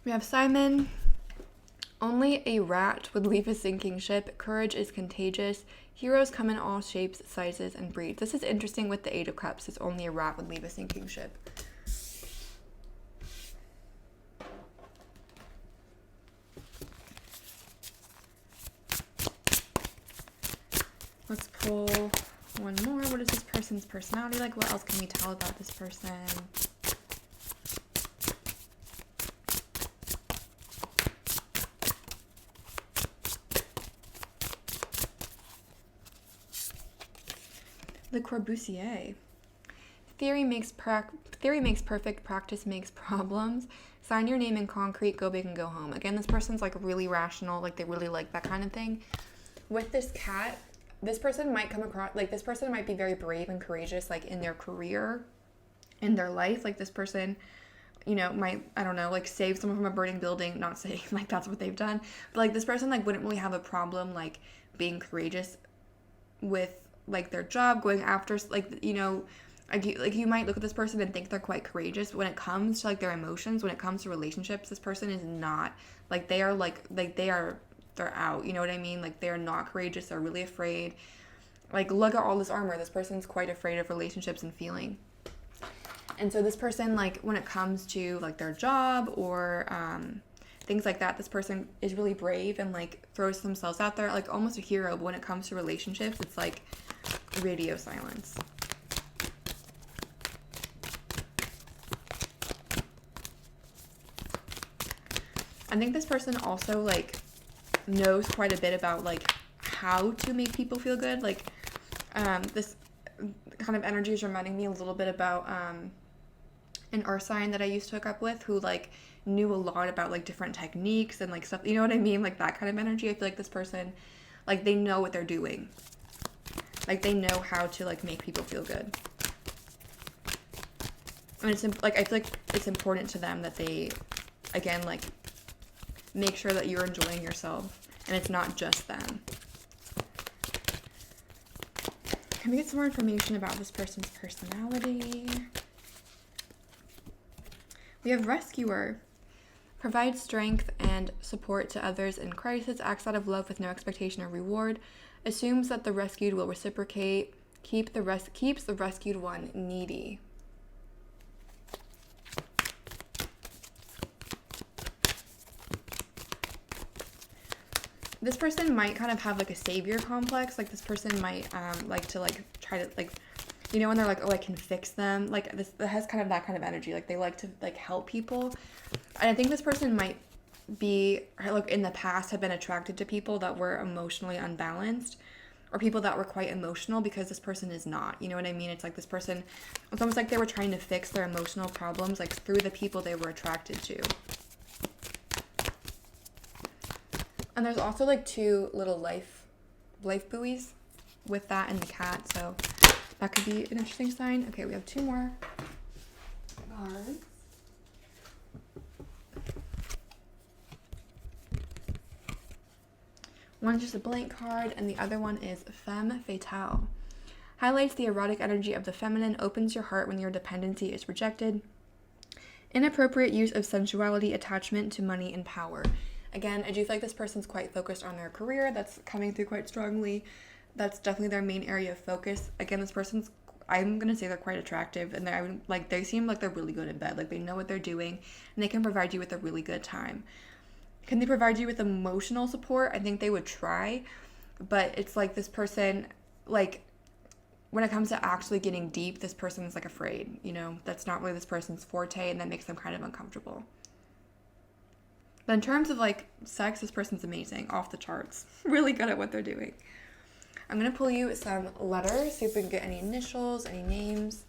We have Simon. Only a rat would leave a sinking ship. Courage is contagious. Heroes come in all shapes, sizes, and breeds. This is interesting with the Eight of Cups. It's only a rat would leave a sinking ship. Let's pull one more. What is this person's personality like? What else can we tell about this person? Le Corbusier. Theory makes perfect, practice makes problems. Sign your name in concrete, go big and go home. Again, this person's like really rational, like they really like that kind of thing. With this cat, this person might come across, like this person might be very brave and courageous, like in their career, in their life. Like this person, you know, might, I don't know, like save someone from a burning building. Not saying like that's what they've done, but like this person like wouldn't really have a problem like being courageous with like their job, going after, like, you know, like you might look at this person and think they're quite courageous. When it comes to like their emotions, when it comes to relationships, this person is not. Like they are they're out, you know what I mean? Like they're not courageous, they're really afraid. Like look at all this armor. This person's quite afraid of relationships and feeling. And so this person, like when it comes to like their job or things like that, this person is really brave and like throws themselves out there, like almost a hero. But when it comes to relationships, it's like radio silence. I think this person also like knows quite a bit about like how to make people feel good. Like this kind of energy is reminding me a little bit about an earth sign that I used to hook up with, who like knew a lot about like different techniques and like stuff, you know what I mean? Like that kind of energy. I feel like this person, like they know what they're doing. Like they know how to like make people feel good. And it's like, I feel like it's important to them that they, again, like make sure that you're enjoying yourself and it's not just them. Can we get some more information about this person's personality? We have Rescuer. Provides strength and support to others in crisis, acts out of love with no expectation or reward, assumes that the rescued will reciprocate, keeps the rescued one needy. This person might kind of have like a savior complex. Like this person might like to like try to like, you know, when they're like, oh, I can fix them. Like this has kind of that kind of energy. Like they like to like help people. And I think this person might be like in the past have been attracted to people that were emotionally unbalanced or people that were quite emotional, because this person is not, you know what I mean? It's like this person, it's almost like they were trying to fix their emotional problems like through the people they were attracted to. And there's also like two little life buoys with that and the cat, so that could be an interesting sign. Okay, we have two more cards. One's just a blank card, and the other one is Femme Fatale. Highlights the erotic energy of the feminine, opens your heart when your dependency is rejected. Inappropriate use of sensuality, attachment to money and power. Again, I do feel like this person's quite focused on their career. That's coming through quite strongly. That's definitely their main area of focus. Again, this person's, I'm going to say they're quite attractive, and they're like, they seem like they're really good in bed. Like they know what they're doing, and they can provide you with a really good time. Can they provide you with emotional support? I think they would try, but it's like this person, like when it comes to actually getting deep, this person's like afraid, you know, that's not really this person's forte, and that makes them kind of uncomfortable. But in terms of like sex, this person's amazing, off the charts, really good at what they're doing. I'm going to pull you some letters, see if we can get any initials, any names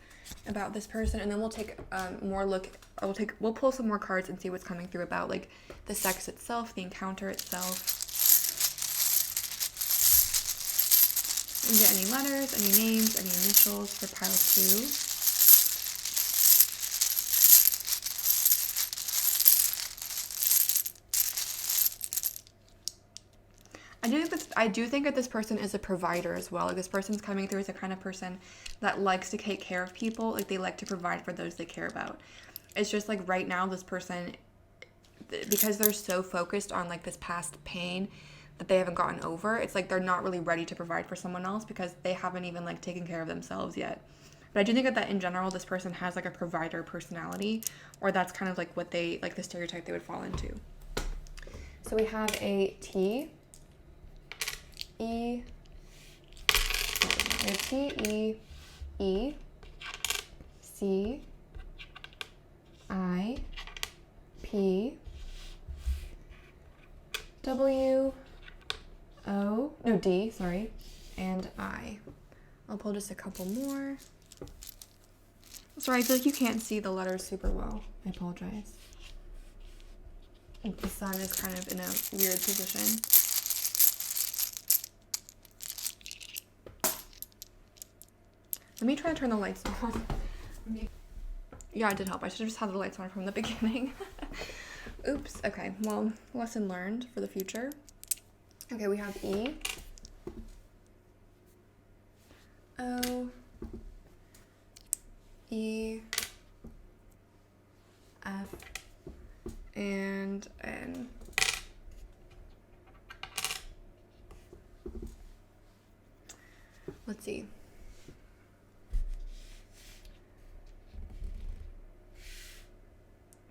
about this person, and then we'll take more look, we'll pull some more cards and see what's coming through about like the sex itself, the encounter itself. And get any letters, any names, any initials for pile 2. I do think that this person is a provider as well. Like this person's coming through as a kind of person that likes to take care of people. Like they like to provide for those they care about. It's just like right now this person because they're so focused on like this past pain that they haven't gotten over, it's like they're not really ready to provide for someone else because they haven't even like taken care of themselves yet. But I do think that in general, this person has like a provider personality, or that's kind of like what they, like the stereotype they would fall into. So we have a T, E, T, E, E, C, I, P, W, O, no, D, sorry, and I. I'll pull just a couple more. Sorry, I feel like you can't see the letters super well. I apologize. The sun is kind of in a weird position. Let me try to turn the lights on. Yeah, it did help. I should have just had the lights on from the beginning. Oops. Okay, well, lesson learned for the future. Okay, we have E, O, E, F, and N. Let's see.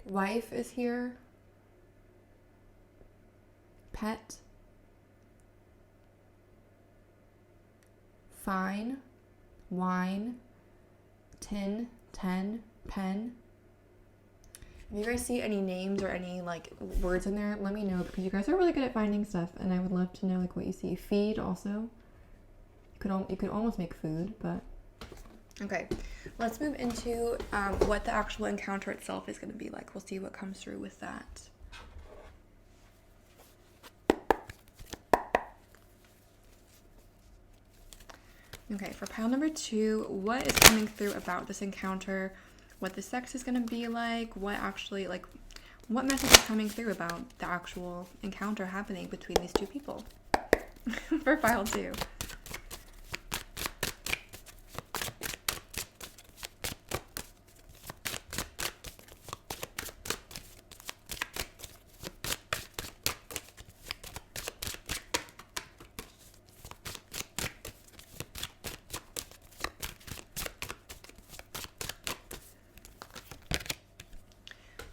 Wife is here. Pet. Fine. Wine. Tin. Ten. Pen. If you guys see any names or any like words in there, let me know because you guys are really good at finding stuff and I would love to know like what you see. Feed also. You could almost make food, but okay. Let's move into what the actual encounter itself is going to be like. We'll see what comes through with that. Okay, for pile number 2, what is coming through about this encounter? What the sex is going to be like? What message is coming through about the actual encounter happening between these two people? For pile 2.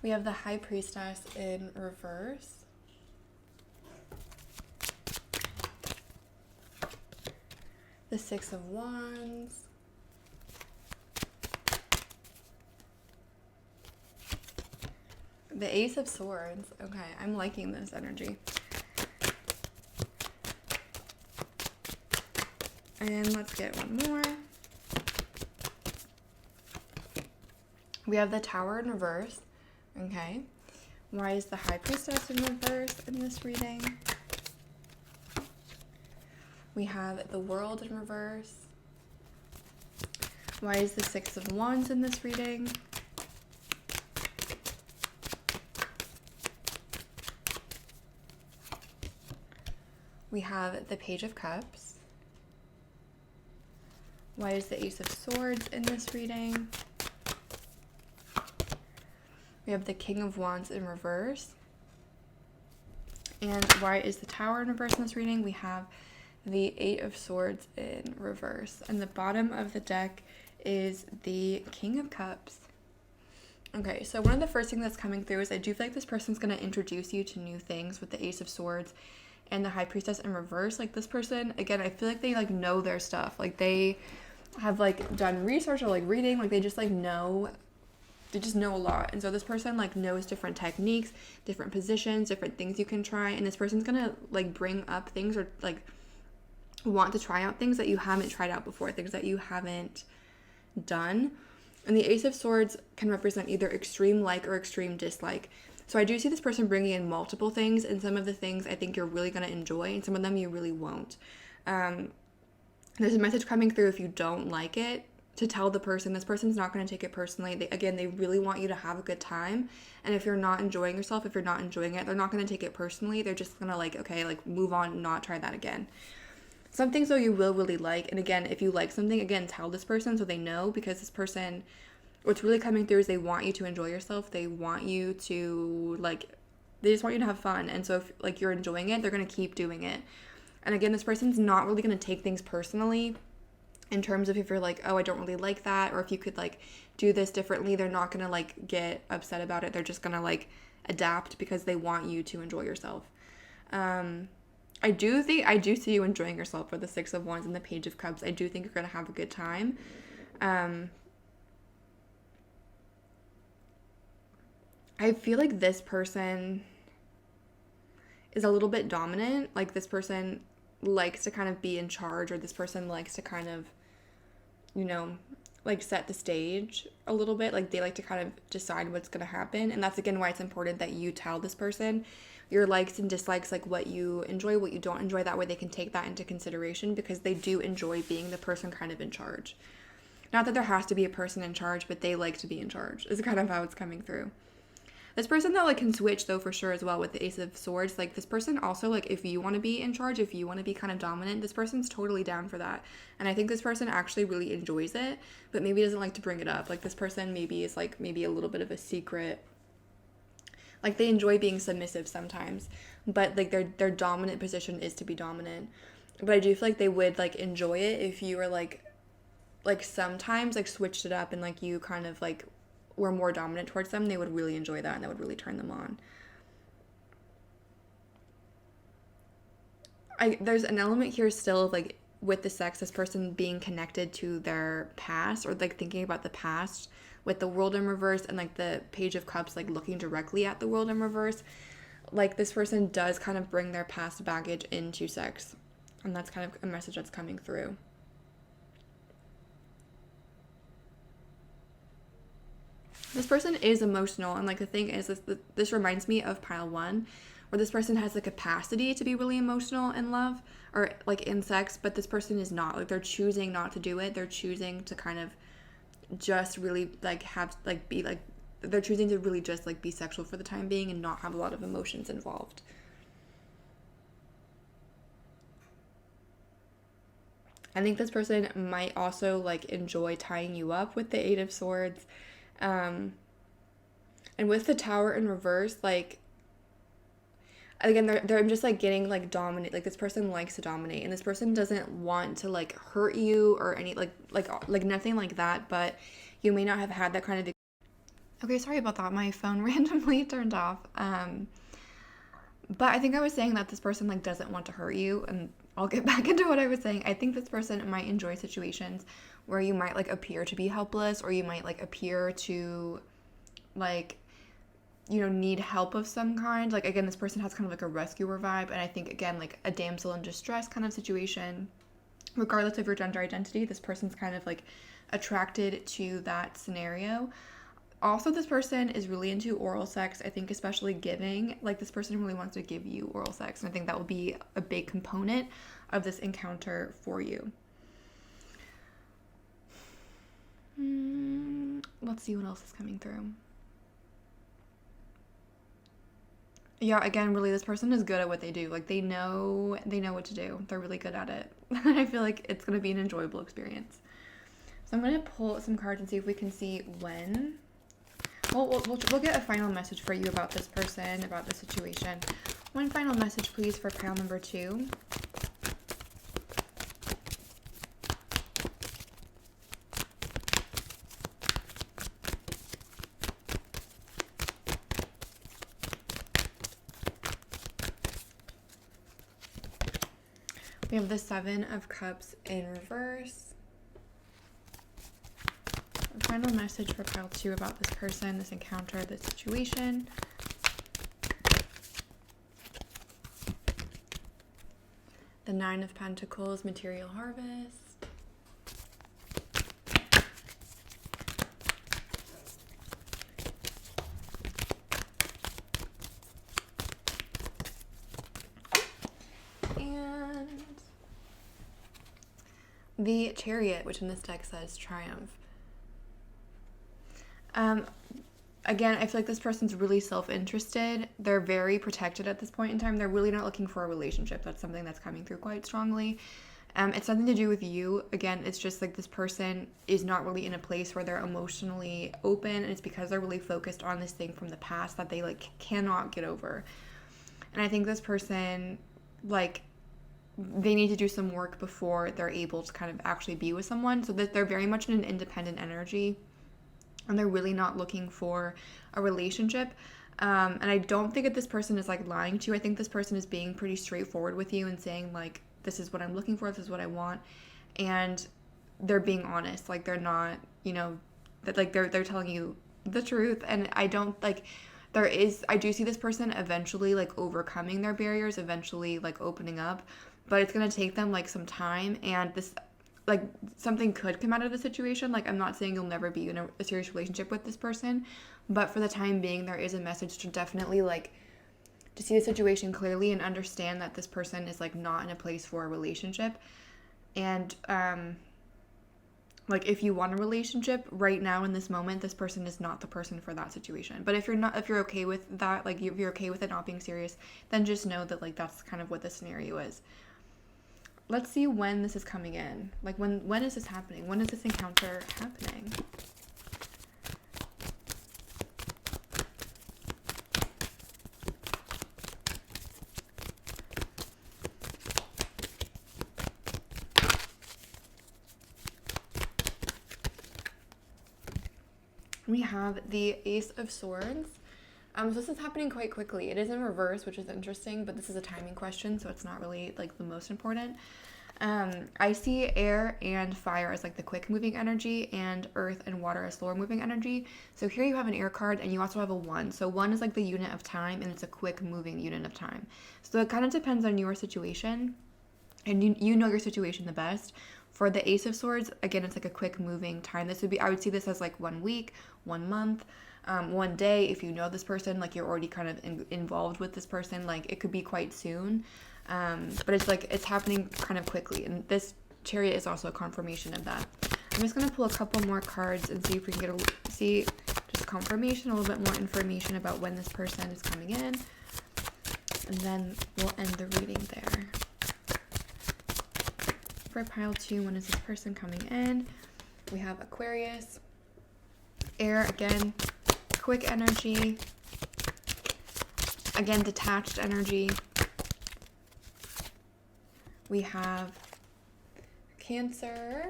We have the High Priestess in reverse. The Six of Wands. The Ace of Swords. Okay, I'm liking this energy. And let's get one more. We have the Tower in reverse. Okay, why is the High Priestess in reverse in this reading? We have the World in reverse. Why is the Six of Wands in this reading? We have the Page of Cups. Why is the Ace of Swords in this reading? We have the King of Wands in reverse. And why is the Tower in reverse in this reading? We have the Eight of Swords in reverse. And the bottom of the deck is the King of Cups. Okay, so one of the first things that's coming through is I do feel like this person's going to introduce you to new things with the Ace of Swords and the High Priestess in reverse. Like this person, again, I feel like they like know their stuff. Like they have like done research or like reading. Like they just like know. They just know a lot. And so this person like knows different techniques, different positions, different things you can try. And this person's gonna like bring up things or like want to try out things that you haven't tried out before, things that you haven't done. And the Ace of Swords can represent either extreme like or extreme dislike. So I do see this person bringing in multiple things, and some of the things I think you're really going to enjoy and some of them you really won't. There's a message coming through if you don't like it, to tell the person this person's not going to take it personally. They really want you to have a good time, and if you're not enjoying yourself, if you're not enjoying it, they're not going to take it personally. They're just going to like, okay, like move on, not try that again. Some things though you will really like, and again, if you like something, again, tell this person so they know, because this person, what's really coming through is they want you to enjoy yourself. They want you to like They just want you to have fun. And so if like you're enjoying it, they're going to keep doing it. And again, this person's not really going to take things personally in terms of if you're like, oh, I don't really like that, or if you could like do this differently. They're not going to like get upset about it. They're just going to like adapt because they want you to enjoy yourself. I do see you enjoying yourself with the Six of Wands and the Page of Cups. I do think you're going to have a good time. I feel like this person is a little bit dominant. Like this person likes to kind of be in charge, or this person likes to kind of, you know, like set the stage a little bit. Like they like to kind of decide what's going to happen. And that's again why it's important that you tell this person your likes and dislikes, like what you enjoy, what you don't enjoy. That way they can take that into consideration, because they do enjoy being the person kind of in charge. Not that there has to be a person in charge, but they like to be in charge is kind of how it's coming through. This person though like can switch though for sure as well with the Ace of Swords. Like this person also, like if you want to be in charge, if you want to be kind of dominant, this person's totally down for that. And I think this person actually really enjoys it, but maybe doesn't like to bring it up. Like this person maybe is like maybe a little bit of a secret. Like they enjoy being submissive sometimes, but like their dominant position is to be dominant. But I do feel like they would like enjoy it if you were like sometimes like switched it up and like you kind of like were more dominant towards them. They would really enjoy that and that would really turn them on. There's an element here still of like with the sex, this person being connected to their past, or like thinking about the past with the World in reverse and like the Page of Cups like looking directly at the World in reverse. Like this person does kind of bring their past baggage into sex, and that's kind of a message that's coming through. This person is emotional, and like the thing is this reminds me of pile 1, where this person has the capacity to be really emotional in love or like in sex, but this person is not. Like they're choosing not to do it. They're choosing to kind of just really like have like be like they're choosing to really just like be sexual for the time being and not have a lot of emotions involved. I think this person might also like enjoy tying you up with the Eight of Swords. And with the Tower in reverse, like again, they're just like getting like dominate. Like this person likes to dominate, and this person doesn't want to like hurt you or any like nothing like that. But you may not have had that kind of. Okay, sorry about that. My phone randomly turned off. But I think I was saying that this person like doesn't want to hurt you, and I'll get back into what I was saying. I think this person might enjoy situations where you might like appear to be helpless, or you might like appear to like, you know, need help of some kind. Like again, this person has kind of like a rescuer vibe, and I think again like a damsel in distress kind of situation. Regardless of your gender identity, this person's kind of like attracted to that scenario. Also, this person is really into oral sex. I think especially giving, like this person really wants to give you oral sex, and I think that will be a big component of this encounter for you. Let's see what else is coming through. Yeah, again, really, this person is good at what they do. Like they know what to do. They're really good at it. I feel like it's going to be an enjoyable experience. So I'm going to pull some cards and see if we can see when. We'll get a final message for you about this person, about the situation. One final message, please, for pile number 2. We have the Seven of Cups in reverse. A final message for pile 2 about this person, this encounter, this situation. The Nine of Pentacles, material harvest. The Chariot, which in this deck says Triumph. Again, I feel like this person's really self-interested. They're very protected at this point in time. They're really not looking for a relationship. That's something that's coming through quite strongly. It's nothing to do with you. Again, it's just like this person is not really in a place where they're emotionally open, and it's because they're really focused on this thing from the past that they like cannot get over. And I think this person, like, they need to do some work before they're able to kind of actually be with someone, so that they're very much in an independent energy, and they're really not looking for a relationship. And I don't think that this person is like lying to you. I think this person is being pretty straightforward with you and saying like, this is what I'm looking for, this is what I want, and they're being honest. Like, they're not, that like they're telling you the truth. And I don't like, I do see this person eventually like overcoming their barriers, eventually like opening up, but it's gonna take them like some time. And this, like, something could come out of the situation. Like, I'm not saying you'll never be in a serious relationship with this person, but for the time being, there is a message to definitely like to see the situation clearly and understand that this person is like not in a place for a relationship. And like, if you want a relationship right now in this moment, this person is not the person for that situation. But if you're okay with that, like if you're okay with it not being serious, then just know that like that's kind of what the scenario is. Let's see when this is coming in. Like, when is this happening? When is this encounter happening? We have the Ace of Swords. So this is happening quite quickly. It is in reverse, which is interesting, but this is a timing question, so it's not really like the most important. I see air and fire as like the quick moving energy, and earth and water as slower moving energy. So here you have an air card, and you also have a 1. So 1 is like the unit of time, and it's a quick moving unit of time. So it kind of depends on your situation, and you know your situation the best. For the Ace of Swords, again, it's like a quick moving time. I would see this as like 1 week, 1 month, 1 day. If you know this person, like you're already kind of involved with this person, like it could be quite soon. But it's like, it's happening kind of quickly. And this Chariot is also a confirmation of that. I'm just going to pull a couple more cards and see if we can see just confirmation, a little bit more information about when this person is coming in. And then we'll end the reading there. For pile 2, when is this person coming in? We have Aquarius, air again, quick energy, again detached energy. We have Cancer,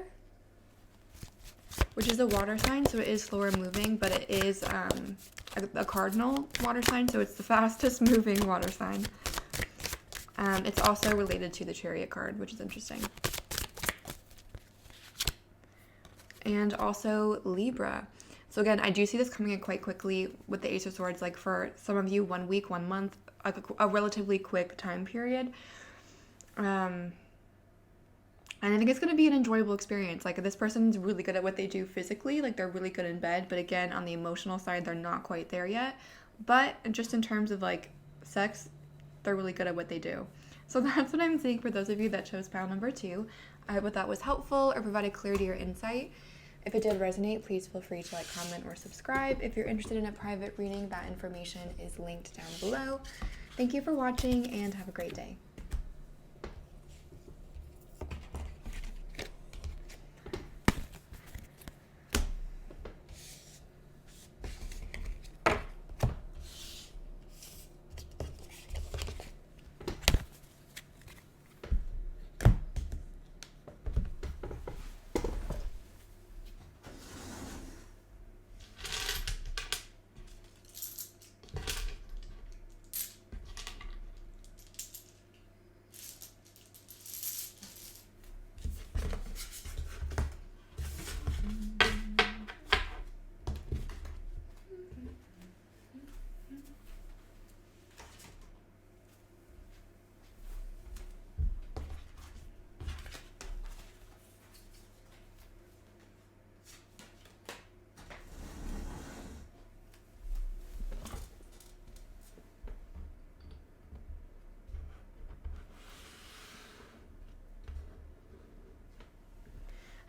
which is a water sign, so it is slower moving, but it is a cardinal water sign, so it's the fastest moving water sign. It's also related to the Chariot card, which is interesting. And also Libra. So again, I do see this coming in quite quickly with the Ace of Swords. Like, for some of you, 1 week, 1 month, a relatively quick time period. And I think it's going to be an enjoyable experience. Like, this person's really good at what they do physically. Like, they're really good in bed. But again, on the emotional side, they're not quite there yet. But just in terms of like sex, they're really good at what they do. So that's what I'm seeing for those of you that chose pile number 2. I hope that was helpful or provided clarity or insight. If it did resonate, please feel free to like, comment, or subscribe. If you're interested in a private reading, that information is linked down below. Thank you for watching, and have a great day.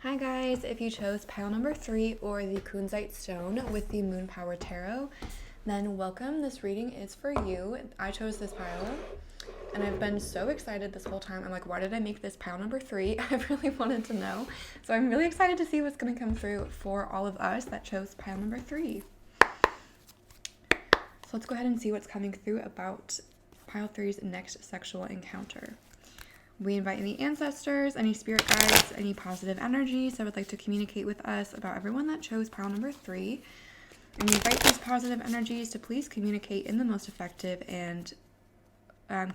Hi guys, if you chose pile number 3 or the kunzite stone with the Moon Power Tarot, then welcome. This reading is for you. I chose this pile, and I've been so excited this whole time. I'm like, why did I make this pile number 3? I really wanted to know. So I'm really excited to see what's going to come through for all of us that chose pile number 3. So let's go ahead and see what's coming through about pile 3's next sexual encounter. We invite any ancestors, any spirit guides, any positive energies that would like to communicate with us about everyone that chose pile number 3. And we invite these positive energies to please communicate in the most effective and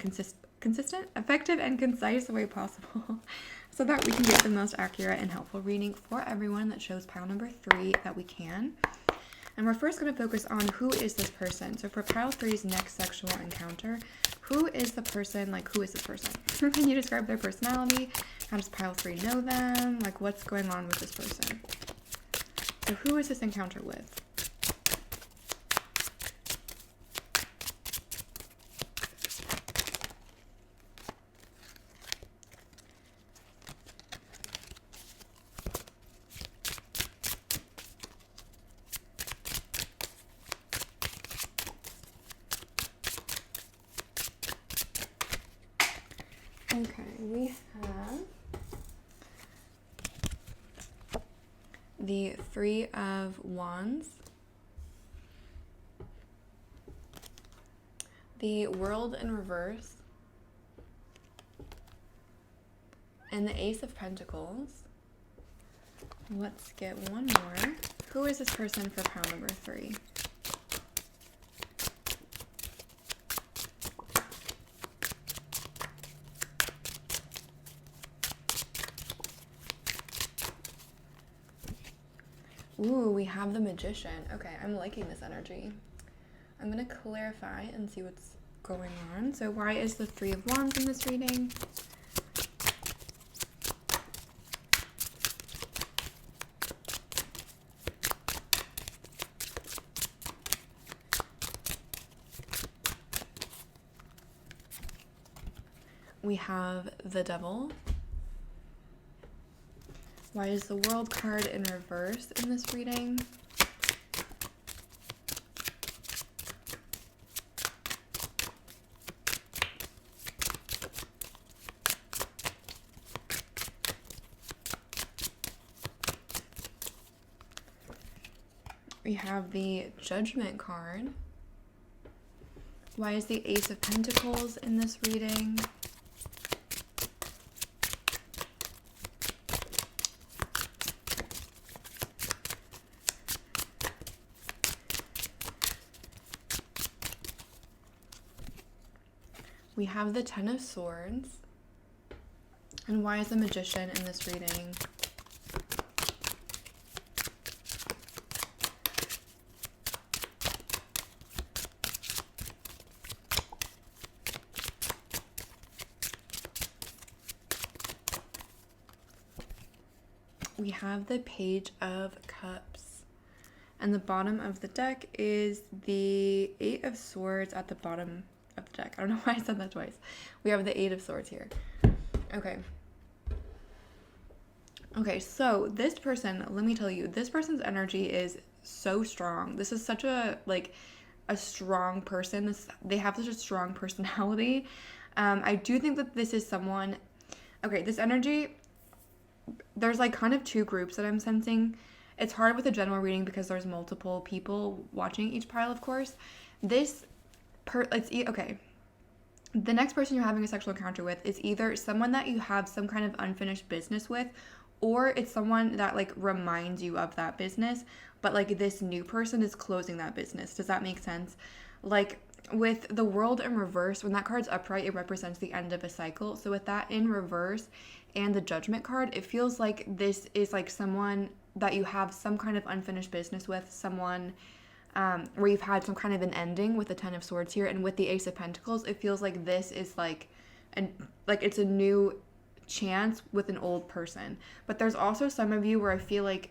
consistent, effective, and concise way possible so that we can get the most accurate and helpful reading for everyone that chose pile number 3 that we can. And we're first going to focus on who is this person. So for pile 3's next sexual encounter, who is the person? Like, who is this person? Can you describe their personality? How does pile 3 know them? Like, what's going on with this person? So who is this encounter with? Okay, we have the 3 of Wands, the World in reverse, and the Ace of Pentacles. Let's get one more. Who is this person for pile number 3? Ooh, we have the Magician. Okay, I'm liking this energy. I'm going to clarify and see what's going on. So why is the 3 of Wands in this reading? We have the Devil. Why is the World card in reverse in this reading? We have the Judgment card. Why is the Ace of Pentacles in this reading? We have the 10 of Swords. And why is the Magician in this reading? We have the Page of Cups. And the bottom of the deck is the 8 of Swords at the bottom of the deck. I don't know why I said that twice. We have the 8 of Swords here. Okay, so this person, let me tell you, this person's energy is so strong. This is such a strong person. They have such a strong personality. I do think that this is someone, this energy, there's like kind of 2 groups that I'm sensing. It's hard with a general reading because there's multiple people watching each pile, of course. The next person you're having a sexual encounter with is either someone that you have some kind of unfinished business with, or it's someone that like reminds you of that business, but like this new person is closing that business. Does that make sense? Like with the World in reverse, when that card's upright, it represents the end of a cycle. So with that in reverse and the Judgment card, it feels like this is like someone that you have some kind of unfinished business with, someone where you've had some kind of an ending with the 10 of Swords here. And with the Ace of Pentacles, it feels like this is it's a new chance with an old person. But there's also some of you where I feel like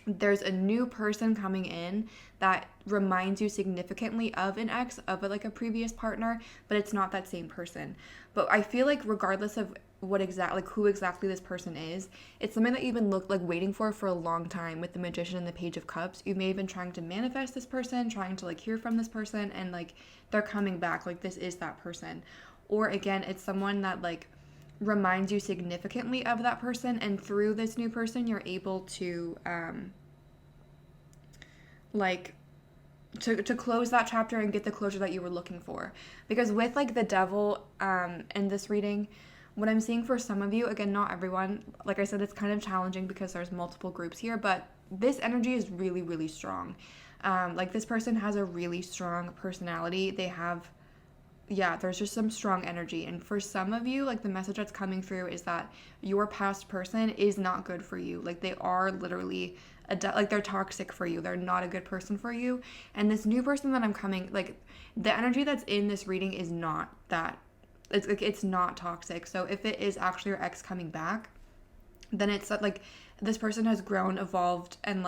there's a new person coming in that reminds you significantly of an ex, of a previous partner, but it's not that same person. But I feel like regardless of who exactly this person is. It's something that you've been waiting for a long time with the Magician and the Page of Cups. You may have been trying to manifest this person, trying to hear from this person, and they're coming back. This is that person. Or again, it's someone that reminds you significantly of that person, and through this new person you're able to to close that chapter and get the closure that you were looking for. Because with the Devil in this reading, what I'm seeing for some of you, again, not everyone, like I said, it's kind of challenging because there's multiple groups here, but this energy is really, really strong. This person has a really strong personality. There's just some strong energy. And for some of you, the message that's coming through is that your past person is not good for you. They are literally they're toxic for you. They're not a good person for you. And this new person that I'm coming, the energy that's in this reading is not that. It's not toxic. So if it is actually your ex coming back, then it's this person has grown, evolved, and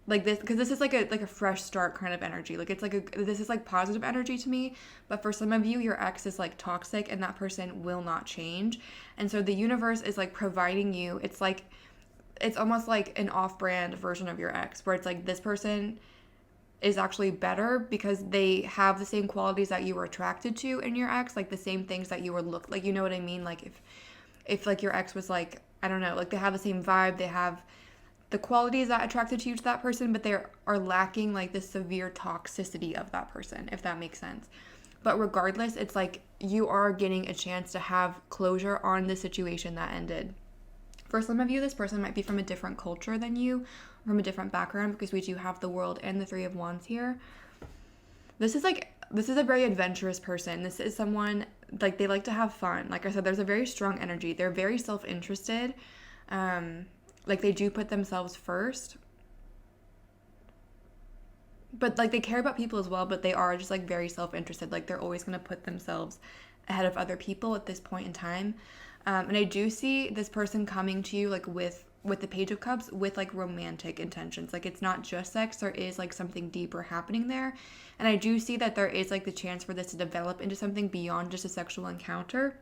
this, because this is a fresh start kind of energy. This is positive energy to me. But for some of you, your ex is toxic, and that person will not change. And so the universe is providing you. It's almost like an off-brand version of your ex, where it's this person is actually better because they have the same qualities that you were attracted to in your ex, the same things that you were you know what I mean? If your ex was I don't know, they have the same vibe, they have the qualities that attracted you to that person, but they are lacking the severe toxicity of that person, if that makes sense. But regardless, it's you are getting a chance to have closure on the situation that ended. For some of you, this person might be from a different culture than you, from a different background, because we do have the World and the Three of Wands here. This is a very adventurous person. This is someone, they like to have fun. Like I said, there's a very strong energy. They're very self-interested. They do put themselves first. But they care about people as well, but they are just very self-interested. They're always going to put themselves ahead of other people at this point in time. And I do see this person coming to you with the Page of Cups with romantic intentions. It's not just sex, there is something deeper happening there. And I do see that there is the chance for this to develop into something beyond just a sexual encounter.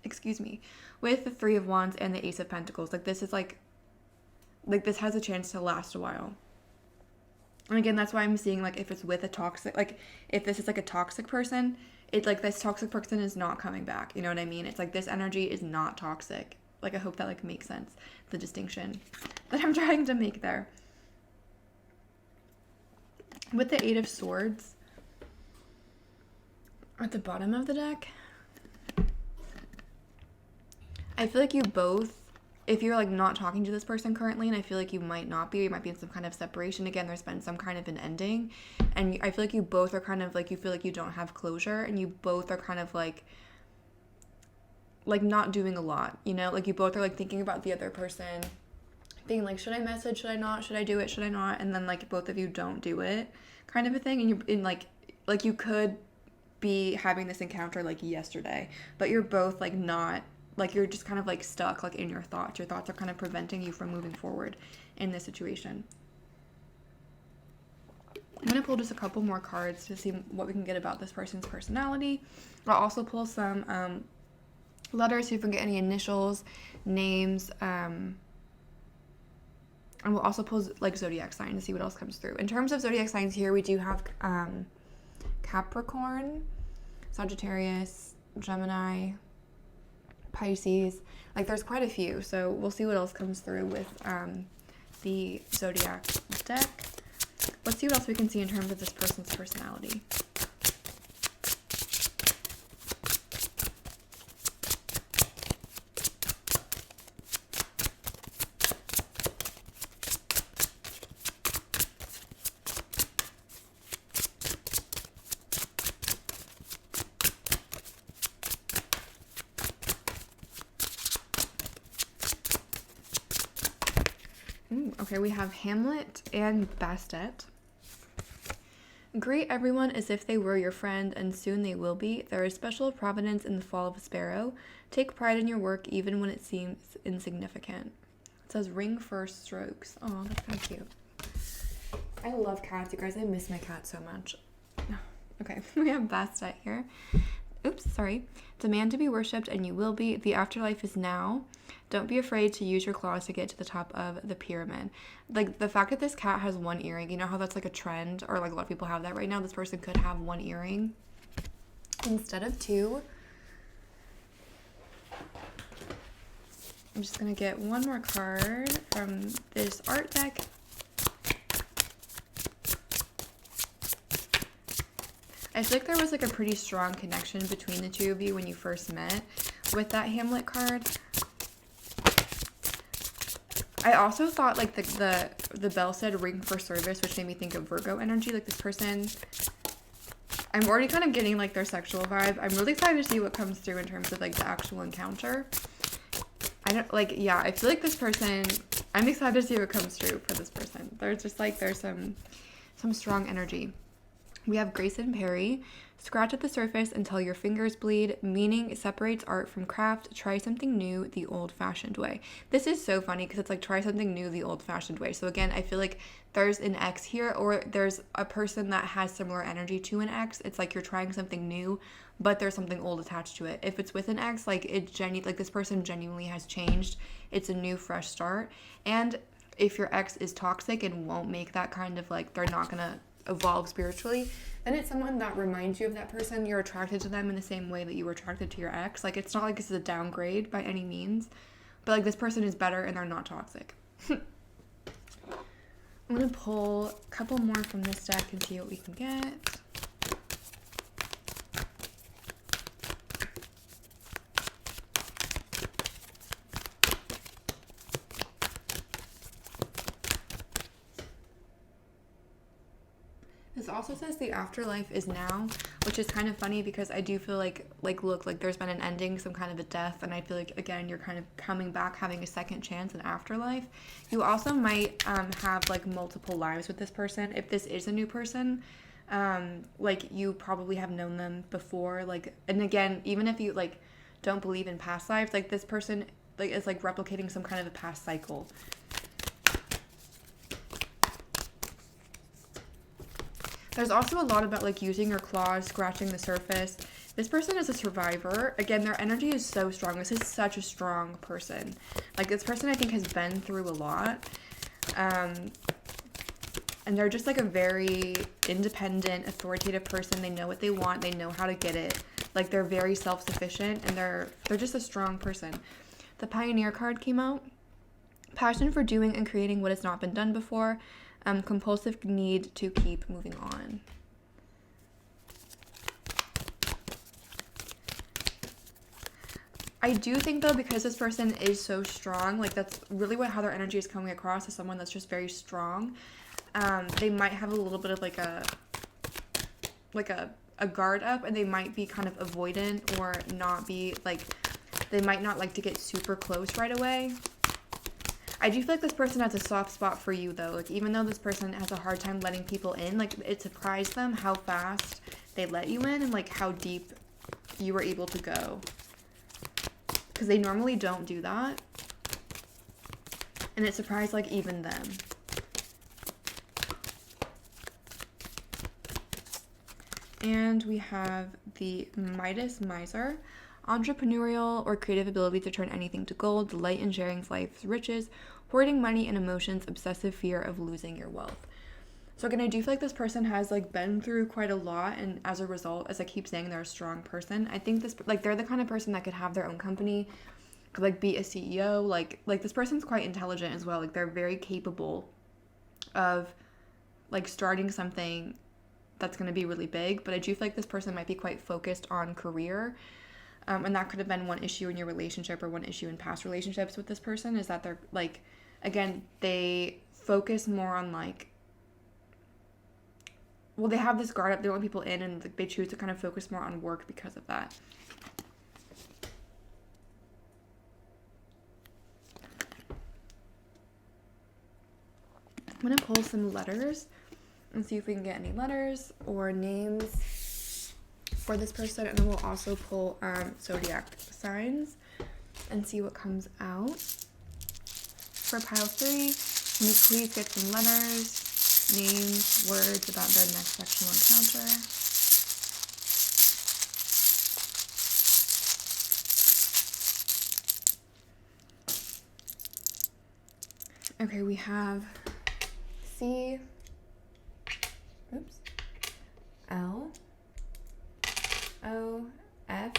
Excuse me. With the Three of Wands and the Ace of Pentacles, this is this has a chance to last a while. And again, that's why I'm seeing if it's with a toxic, if this is a toxic person, it's this toxic person is not coming back. You know what I mean? It's this energy is not toxic. I hope that makes sense, the distinction that I'm trying to make there. With the Eight of Swords at the bottom of the deck, I feel you both, if you're not talking to this person currently, and I feel you might not be, you might be in some kind of separation. Again, there's been some kind of an ending, and I feel you both are kind of you feel you don't have closure, and you both are kind of not doing a lot, you know? You both are thinking about the other person, being should I message, should I not, should I do it, should I not? And then both of you don't do it, kind of a thing. And you're in you could be having this encounter yesterday, but you're both not, you're just kind of stuck in your thoughts. Your thoughts are kind of preventing you from moving forward in this situation. I'm going to pull just a couple more cards to see what we can get about this person's personality. I'll also pull some letters, so you can get any initials, names, and we'll also pull zodiac signs to see what else comes through. In terms of zodiac signs here, we do have Capricorn, Sagittarius, Gemini, Pisces. There's quite a few, so we'll see what else comes through with the zodiac deck. Let's see what else we can see in terms of this person's personality. Okay, we have Hamlet and Bastet. Greet everyone as if they were your friend, and soon they will be. There is special providence in the fall of a sparrow. Take pride in your work, even when it seems insignificant. It says ring first strokes. Oh, that's kind of cute. I love cats, you guys. I miss my cat so much. Okay, we have Bastet here. Demand to be worshipped, and you will be. The afterlife is now. Don't be afraid to use your claws to get to the top of the pyramid. Like, the fact that this cat has one earring, you know how that's like a trend, or like a lot of people have that right now? This person could have one earring instead of two. I'm just going to get one more card from this art deck. I feel like there was like a pretty strong connection between the two of you when you first met with that Hamlet card. I also thought like the bell said ring for service, which made me think of Virgo energy. Like, this person, I'm already kind of getting like their sexual vibe. I'm really excited to see what comes through in terms of like the actual encounter. I feel like this person, I'm excited to see what comes through for this person. There's just like, there's some strong energy. We have Grace and Perry. Scratch at the surface until your fingers bleed, meaning separates art from craft. Try something new the old-fashioned way. This is so funny because it's like, try something new the old-fashioned way. So again, I feel like there's an ex here, or there's a person that has similar energy to an ex. It's like you're trying something new, but there's something old attached to it. If it's with an ex, like this person genuinely has changed. It's a new, fresh start. And if your ex is toxic and won't make that kind of like, they're not gonna evolve spiritually, then it's someone that reminds you of that person. You're attracted to them in the same way that you were attracted to your ex. Like, it's not like this is a downgrade by any means, but like, this person is better and they're not toxic. I'm gonna pull a couple more from this deck and see what we can get. This also says the afterlife is now, which is kind of funny because I do feel like look, like there's been an ending, some kind of a death, and I feel like, again, you're kind of coming back, having a second chance in afterlife. You also might have like multiple lives with this person. If this is a new person, like, you probably have known them before, like, and again, even if you like don't believe in past lives, like, this person like is like replicating some kind of a past cycle. There's also a lot about like using your claws, scratching the surface. This person is a survivor. Again, their energy is so strong. This is such a strong person. Like, this person, I think, has been through a lot. And they're just like a very independent, authoritative person. They know what they want. They know how to get it. Like, they're very self-sufficient, and they're just a strong person. The Pioneer card came out. Passion for doing and creating what has not been done before. Compulsive need to keep moving on. I do think, though, because this person is so strong, like, that's really how their energy is coming across, as someone that's just very strong. They might have a little bit of like a guard up, and they might be kind of avoidant, or not be like, they might not like to get super close right away. I do feel like this person has a soft spot for you, though. Like, even though this person has a hard time letting people in, like, it surprised them how fast they let you in and like how deep you were able to go, because they normally don't do that, and it surprised like even them. And we have the Midas Miser. Entrepreneurial or creative ability to turn anything to gold, delight in sharing life's riches, hoarding money and emotions, obsessive fear of losing your wealth. So again, I do feel like this person has like been through quite a lot, and as a result, as I keep saying, they're a strong person. I think this, like, they're the kind of person that could have their own company, could like be a CEO. Like this person's quite intelligent as well. Like, they're very capable of like starting something that's going to be really big. But I do feel like this person might be quite focused on career. And that could have been one issue in your relationship, or one issue in past relationships with this person, is that they're like, again, they focus more on like, well, they have this guard up, they don't let people in, and like, they choose to kind of focus more on work because of that. I'm going to pull some letters and see if we can get any letters or names for this person, and then we'll also pull zodiac signs and see what comes out. For pile 3, can you please get some letters, names, words about their next sexual encounter? Okay, we have C, oops, L, O, F,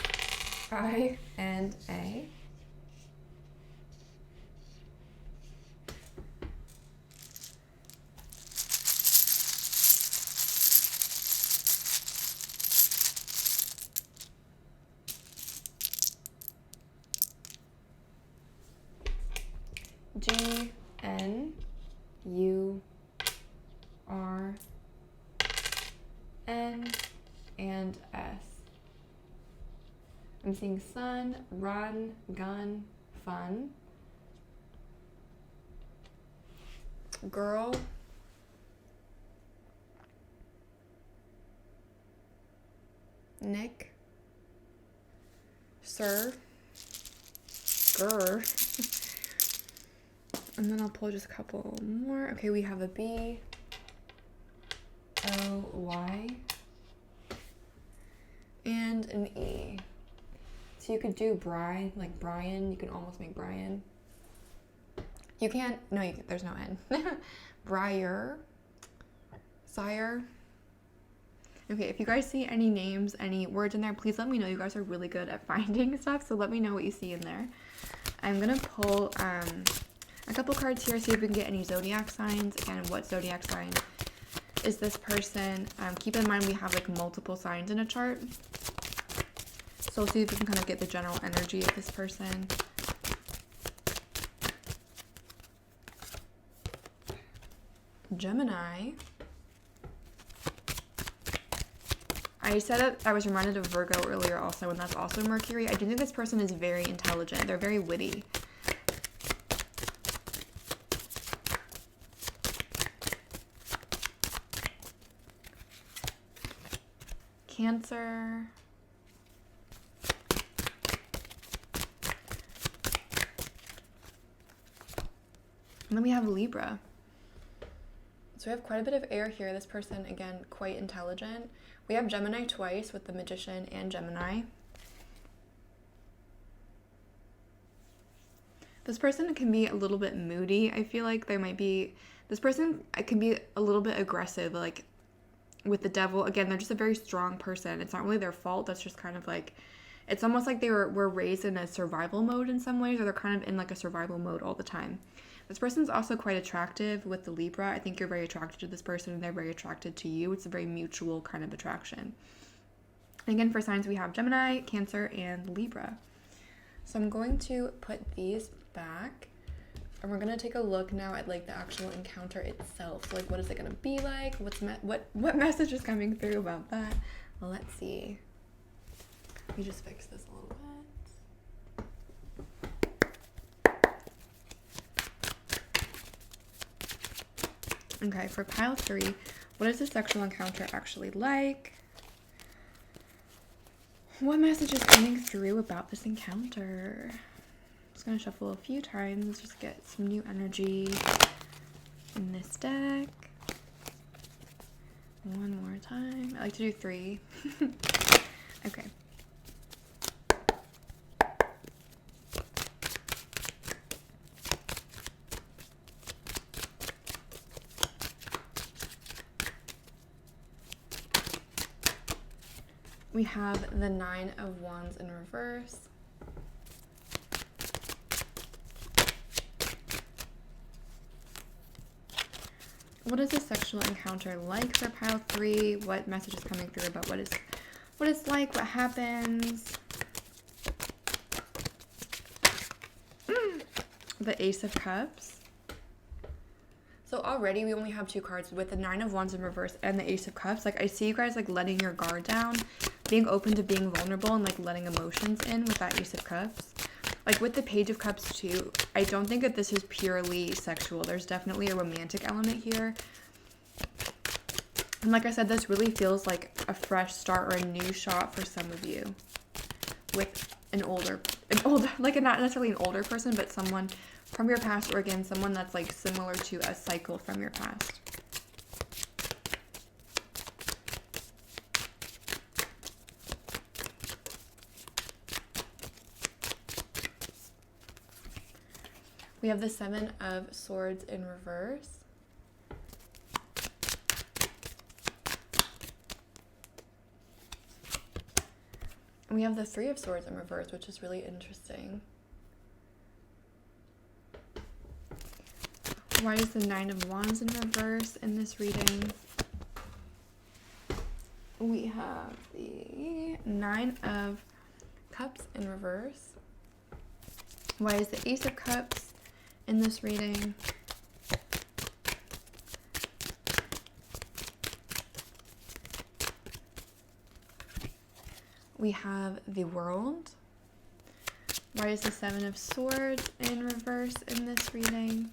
I, and A. G, N, U, R, N, and S. I'm seeing sun, run, gun, fun, girl, Nick, sir, grr. And then I'll pull just a couple more. Okay, we have a B, O, Y, and an E. So you could do Bri, like Brian. You can almost make Brian. You can't, no, there's no N. Briar, sire. Okay, if you guys see any names, any words in there, please let me know. You guys are really good at finding stuff, so let me know what you see in there. I'm gonna pull a couple cards here, see if we can get any zodiac signs. Again, what zodiac sign is this person? Keep in mind we have like multiple signs in a chart. So we'll see if we can kind of get the general energy of this person. Gemini. I said it, I was reminded of Virgo earlier also, and that's also Mercury. I do think this person is very intelligent. They're very witty. Cancer. And then we have Libra. So we have quite a bit of air here. This person, again, quite intelligent. We have Gemini twice with the Magician and Gemini. This person can be a little bit moody. I feel like there might be, this person can be a little bit aggressive, like with the Devil. Again, they're just a very strong person. It's not really their fault. That's just kind of like, it's almost like they were raised in a survival mode in some ways, or they're kind of in like a survival mode all the time. This person's also quite attractive with the Libra. I think you're very attracted to this person and they're very attracted to you. It's a very mutual kind of attraction. And again, for signs, we have Gemini, Cancer, and Libra. So I'm going to put these back and we're going to take a look now at like the actual encounter itself. So like, what is it going to be like? What message is coming through about that? Well, let's see. Let me just fix this a little bit. Okay, for pile 3, what is the sexual encounter actually like? What message is coming through about this encounter? I'm just going to shuffle a few times, just get some new energy in this deck. One more time. I like to do 3. Okay. We have the 9 of Wands in reverse. What is a sexual encounter like for pile 3? What message is coming through about what it's like, what happens? The Ace of Cups. So already we only have 2 cards with the 9 of Wands in reverse and the Ace of Cups. Like I see you guys like letting your guard down, being open to being vulnerable and like letting emotions in with that Ace of Cups. Like with the Page of Cups too, I don't think that this is purely sexual. There's definitely a romantic element here. And like I said, this really feels like a fresh start or a new shot for some of you with an older, like not necessarily an older person, but someone from your past, or again, someone that's like similar to a cycle from your past. We have the Seven of Swords in reverse. And we have the Three of Swords in reverse, which is really interesting. Why is the Nine of Wands in reverse in this reading? We have the Nine of Cups in reverse. Why is the Ace of Cups in this reading? We have the World. Why is the Seven of Swords in reverse in this reading?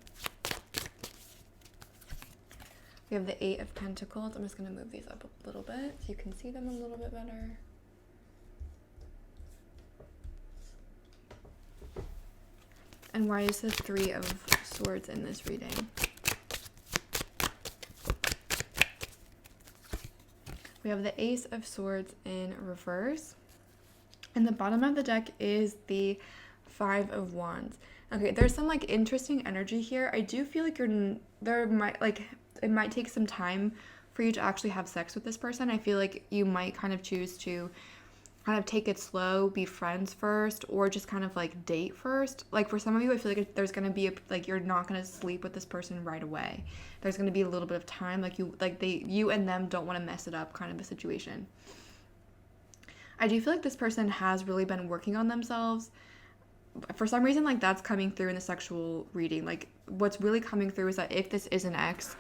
We have the Eight of Pentacles. I'm just going to move these up a little bit so you can see them a little bit better. And why is the Three of Swords in this reading? We have the Ace of Swords in reverse. And the bottom of the deck is the Five of Wands. Okay, there's some like interesting energy here. I do feel like it might take some time for you to actually have sex with this person. I feel like you might kind of choose to kind of take it slow, be friends first, or just kind of like date first. Like for some of you, I feel like there's going to be you're not going to sleep with this person right away. There's going to be a little bit of time, you and them don't want to mess it up kind of a situation. I do feel like this person has really been working on themselves. For some reason, like that's coming through in the sexual reading. Like what's really coming through is that if this is an ex,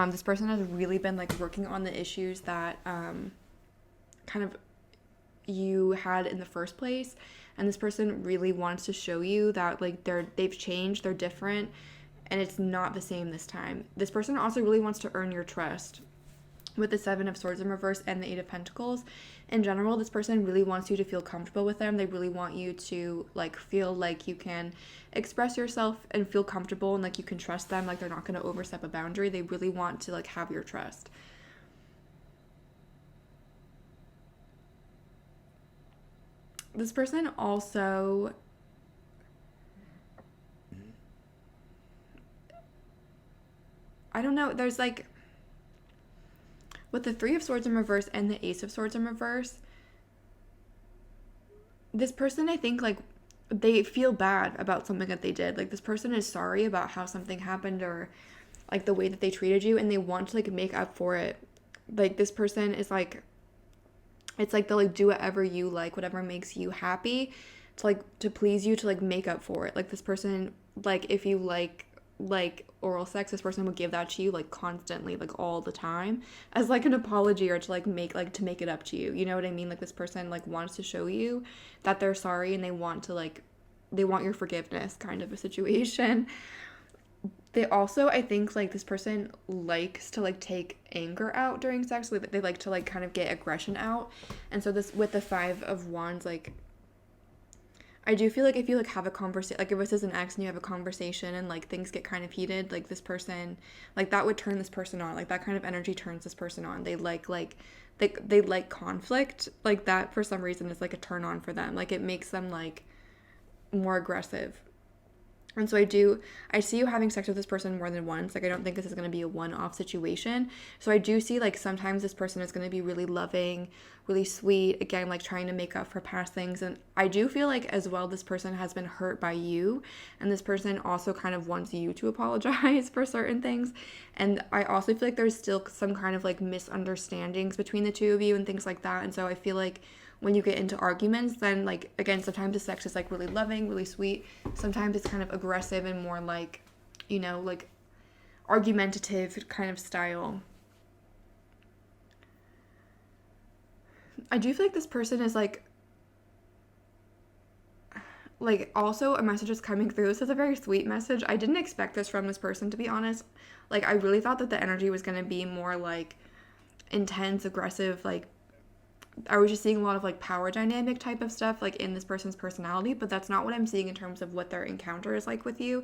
this person has really been like working on the issues that kind of you had in the first place, and this person really wants to show you that like they've changed, they're different, and it's not the same this time. This person also really wants to earn your trust. With the Seven of Swords in reverse and the Eight of Pentacles, in general, this person really wants you to feel comfortable with them. They really want you to like feel like you can express yourself and feel comfortable and like you can trust them, like they're not going to overstep a boundary. They really want to like have your trust. This person also I don't know, there's like with the Three of Swords in reverse and the Ace of Swords in reverse, this person, I think, like, they feel bad about something that they did. Like, this person is sorry about how something happened or, like, the way that they treated you, and they want to, like, make up for it. Like, this person is, like, it's like they'll, like, do whatever you like, whatever makes you happy to, like, to please you, to, like, make up for it. Like, this person, like, if you like oral sex, this person would give that to you like constantly, like all the time, as like an apology or to like make it up to you. You know what I mean? Like this person like wants to show you that they're sorry and they want your forgiveness kind of a situation. They also, I think, like this person likes to like take anger out during sex. They like to like kind of get aggression out. And so this with the Five of Wands, like I do feel like if you like have a conversation, like if this is an ex and you have a conversation and like things get kind of heated, like this person, like that would turn this person on. Like that kind of energy turns this person on. They like conflict. Like that for some reason is like a turn on for them. Like it makes them like more aggressive. And so I see you having sex with this person more than once. Like, I don't think this is going to be a one-off situation. So I do see, like, sometimes this person is going to be really loving, really sweet, again, like, trying to make up for past things. And I do feel like, as well, this person has been hurt by you. And this person also kind of wants you to apologize for certain things. And I also feel like there's still some kind of, like, misunderstandings between the two of you and things like that. And so I feel like when you get into arguments, then like again, sometimes the sex is like really loving, really sweet. Sometimes it's kind of aggressive and more like, you know, like argumentative kind of style. I do feel like this person is like also a message is coming through. This is a very sweet message. I didn't expect this from this person, to be honest. Like I really thought that the energy was going to be more like intense, aggressive, like I was just seeing a lot of like power dynamic type of stuff like in this person's personality, but that's not what I'm seeing in terms of what their encounter is like with you.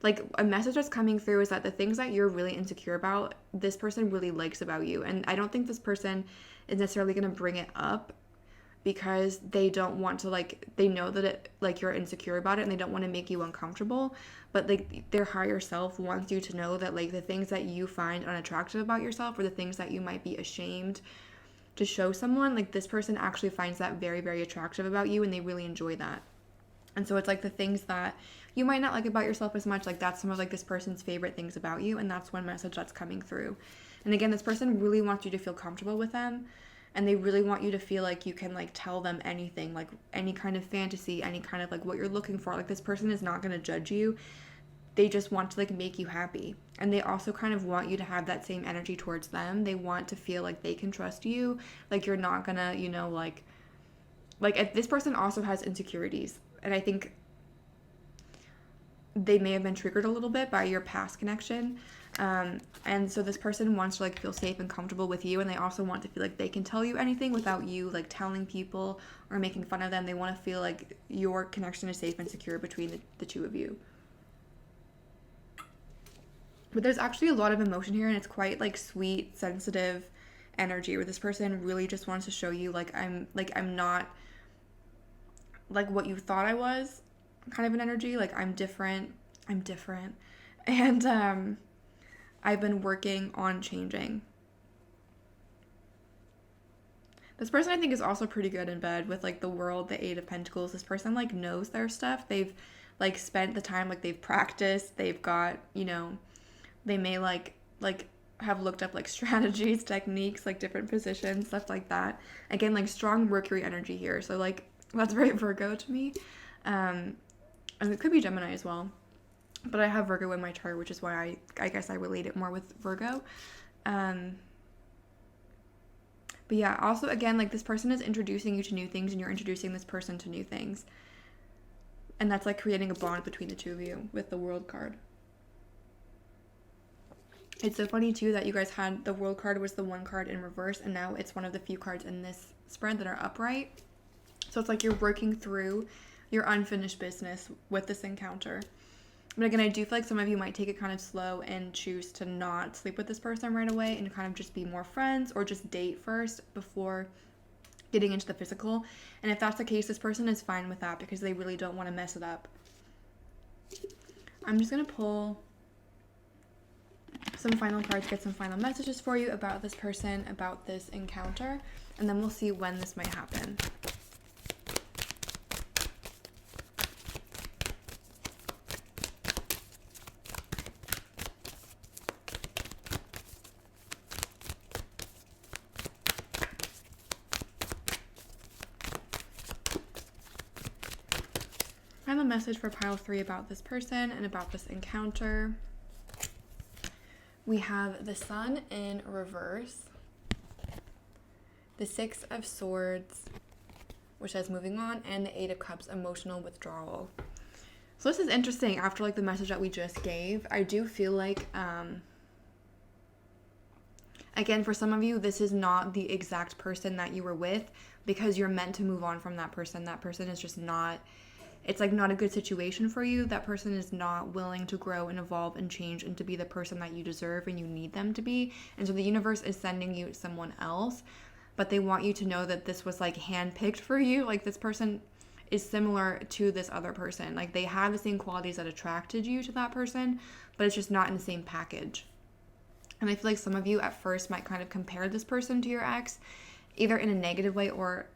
Like a message that's coming through is that the things that you're really insecure about, this person really likes about you. And I don't think this person is necessarily going to bring it up, because they don't want to, like, they know that it, like, you're insecure about it and they don't want to make you uncomfortable, but like their higher self wants you to know that, like, the things that you find unattractive about yourself or the things that you might be ashamed to show someone, like, this person actually finds that very, very attractive about you and they really enjoy that. And so it's like the things that you might not like about yourself as much, like that's some of like this person's favorite things about you, and that's one message that's coming through. And again, this person really wants you to feel comfortable with them, and they really want you to feel like you can like tell them anything, like any kind of fantasy, any kind of like what you're looking for. Like this person is not going to judge you. They just want to like make you happy. And they also kind of want you to have that same energy towards them. They want to feel like they can trust you, like you're not gonna, you know, like if this person also has insecurities. And I think they may have been triggered a little bit by your past connection. And so this person wants to like feel safe and comfortable with you. And they also want to feel like they can tell you anything without you like telling people or making fun of them. They want to feel like your connection is safe and secure between the two of you. But there's actually a lot of emotion here, and it's quite like sweet, sensitive energy where this person really just wants to show you like I'm not like what you thought I was, kind of an energy, like I'm different, and I've been working on changing. This person I think is also pretty good in bed with like the World, the Eight of Pentacles. This person like knows their stuff. They've like spent the time, like they've practiced, they've got, you know, they may like have looked up like strategies, techniques, like different positions, stuff like that. Again, like strong Mercury energy here. So like that's very Virgo to me. And it could be Gemini as well. But I have Virgo in my chart, which is why I guess I relate it more with Virgo. But yeah, also again, like this person is introducing you to new things and you're introducing this person to new things. And that's like creating a bond between the two of you with the World card. It's so funny too that you guys had the World card was the one card in reverse, and now it's one of the few cards in this spread that are upright. So it's like you're working through your unfinished business with this encounter. But again, I do feel like some of you might take it kind of slow and choose to not sleep with this person right away and kind of just be more friends or just date first before getting into the physical. And if that's the case, this person is fine with that because they really don't want to mess it up. I'm just going to pull some final cards, get some final messages for you about this person, about this encounter, and then we'll see when this might happen. Final message for pile 3 about this person and about this encounter. We have the Sun in reverse, the Six of Swords, which says moving on, and the Eight of Cups, emotional withdrawal. So this is interesting after like the message that we just gave. I do feel like, again, for some of you, this is not the exact person that you were with because you're meant to move on from that person. That person is just not... It's like not a good situation for you. That person is not willing to grow and evolve and change and to be the person that you deserve and you need them to be. And so the universe is sending you someone else, but they want you to know that this was like handpicked for you. Like this person is similar to this other person. Like they have the same qualities that attracted you to that person, but it's just not in the same package. And I feel like some of you at first might kind of compare this person to your ex, either in a negative way or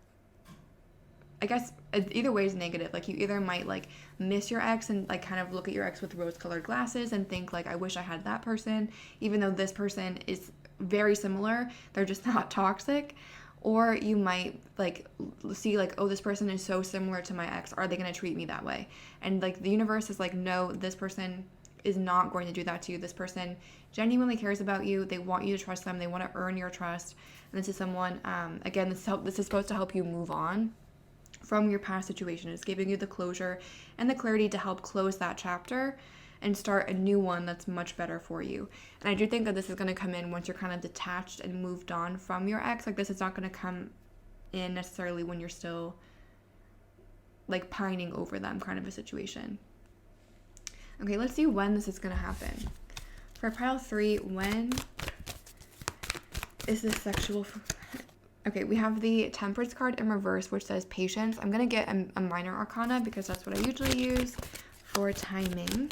I guess either way is negative. Like you either might like miss your ex and like kind of look at your ex with rose-colored glasses and think like, I wish I had that person, even though this person is very similar. They're just not toxic. Or you might like see like, oh, this person is so similar to my ex. Are they going to treat me that way? And like the universe is like, no, this person is not going to do that to you. This person genuinely cares about you. They want you to trust them. They want to earn your trust. And this is someone, again, this is supposed to help you move on from your past situation. It's giving you the closure and the clarity to help close that chapter and start a new one that's much better for you. And I do think that this is going to come in once you're kind of detached and moved on from your ex. Like this is not going to come in necessarily when you're still like pining over them, kind of a situation. Okay, let's see when this is going to happen. For pile 3, when is this sexual Okay, we have the Temperance card in reverse, which says patience. I'm going to get a minor arcana because that's what I usually use for timing.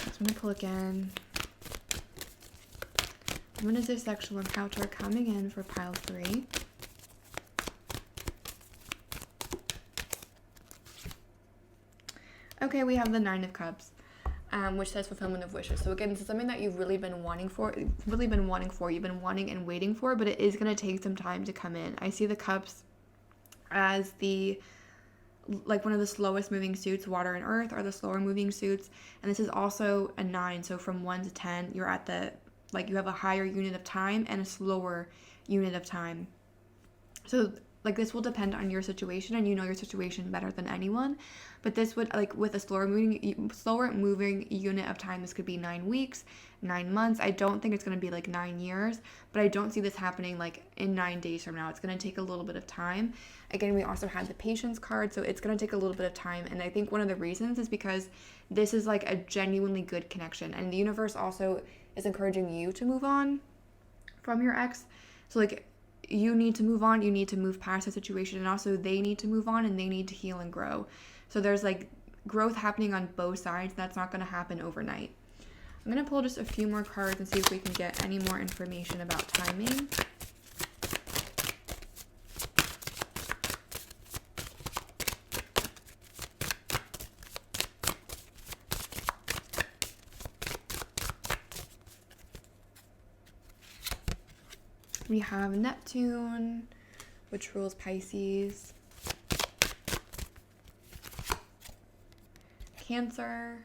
So I'm going to pull again. When is this sexual encounter coming in for pile 3? Okay, we have the 9 of Cups, which says fulfillment of wishes. So again, this is something that you've really been wanting for. You've been wanting and waiting for, but it is going to take some time to come in. I see the Cups as one of the slowest moving suits. Water and earth are the slower moving suits, and this is also a 9. So from 1 to 10, you're at you have a higher unit of time and a slower unit of time. So this will depend on your situation, and you know your situation better than anyone. But this would, with a slower moving unit of time, this could be 9 weeks, 9 months. I don't think it's going to be 9 years, but I don't see this happening in 9 days from now. It's going to take a little bit of time. Again, we also had the patience card, so it's going to take a little bit of time. And I think one of the reasons is because this is a genuinely good connection, and the universe also is encouraging you to move on from your ex. So you need to move on, you need to move past the situation, and also they need to move on and they need to heal and grow. So there's growth happening on both sides. That's not going to happen overnight. I'm going to pull just a few more cards and see if we can get any more information about timing. We have Neptune, which rules Pisces, Cancer,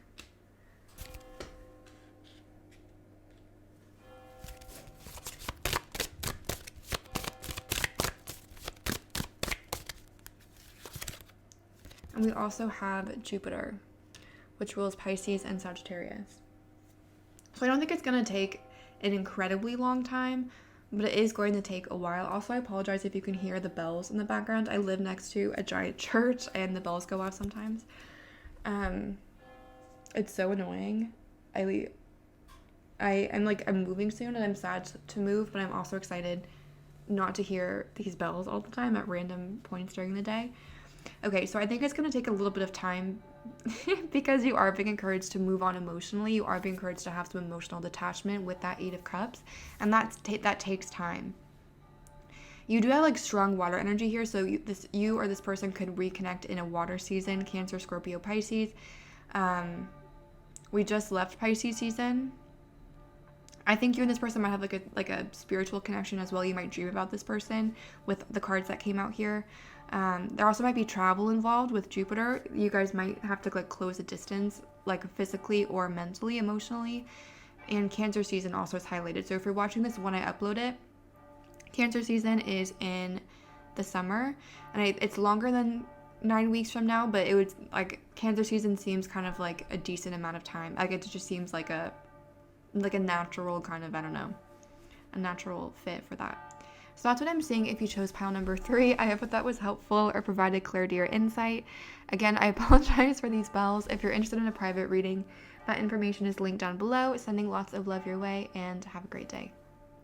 and we also have Jupiter, which rules Pisces and Sagittarius. So I don't think it's going to take an incredibly long time, but it is going to take a while. Also, I apologize if you can hear the bells in the background. I live next to a giant church and the bells go off sometimes. It's so annoying. I'm moving soon and I'm sad to move, but I'm also excited not to hear these bells all the time at random points during the day. Okay, so I think it's going to take a little bit of time because you are being encouraged to move on emotionally. You are being encouraged to have some emotional detachment with that 8 of Cups, and that takes time. You do have strong water energy here, so you or this person could reconnect in a water season. Cancer, Scorpio, Pisces. We just left Pisces season. I think you and this person might have a spiritual connection as well. You might dream about this person with the cards that came out here. There also might be travel involved with Jupiter. You guys might have to close a distance, physically or mentally, emotionally. And Cancer season also is highlighted. So if you're watching this when I upload it, Cancer season is in the summer, and it's longer than 9 weeks from now, but it would Cancer season seems kind of a decent amount of time. It just seems like a natural kind of, I don't know, a natural fit for that. So that's what I'm seeing if you chose pile number 3. I hope that was helpful or provided clarity or insight. Again, I apologize for these bells. If you're interested in a private reading, that information is linked down below. Sending lots of love your way, and have a great day.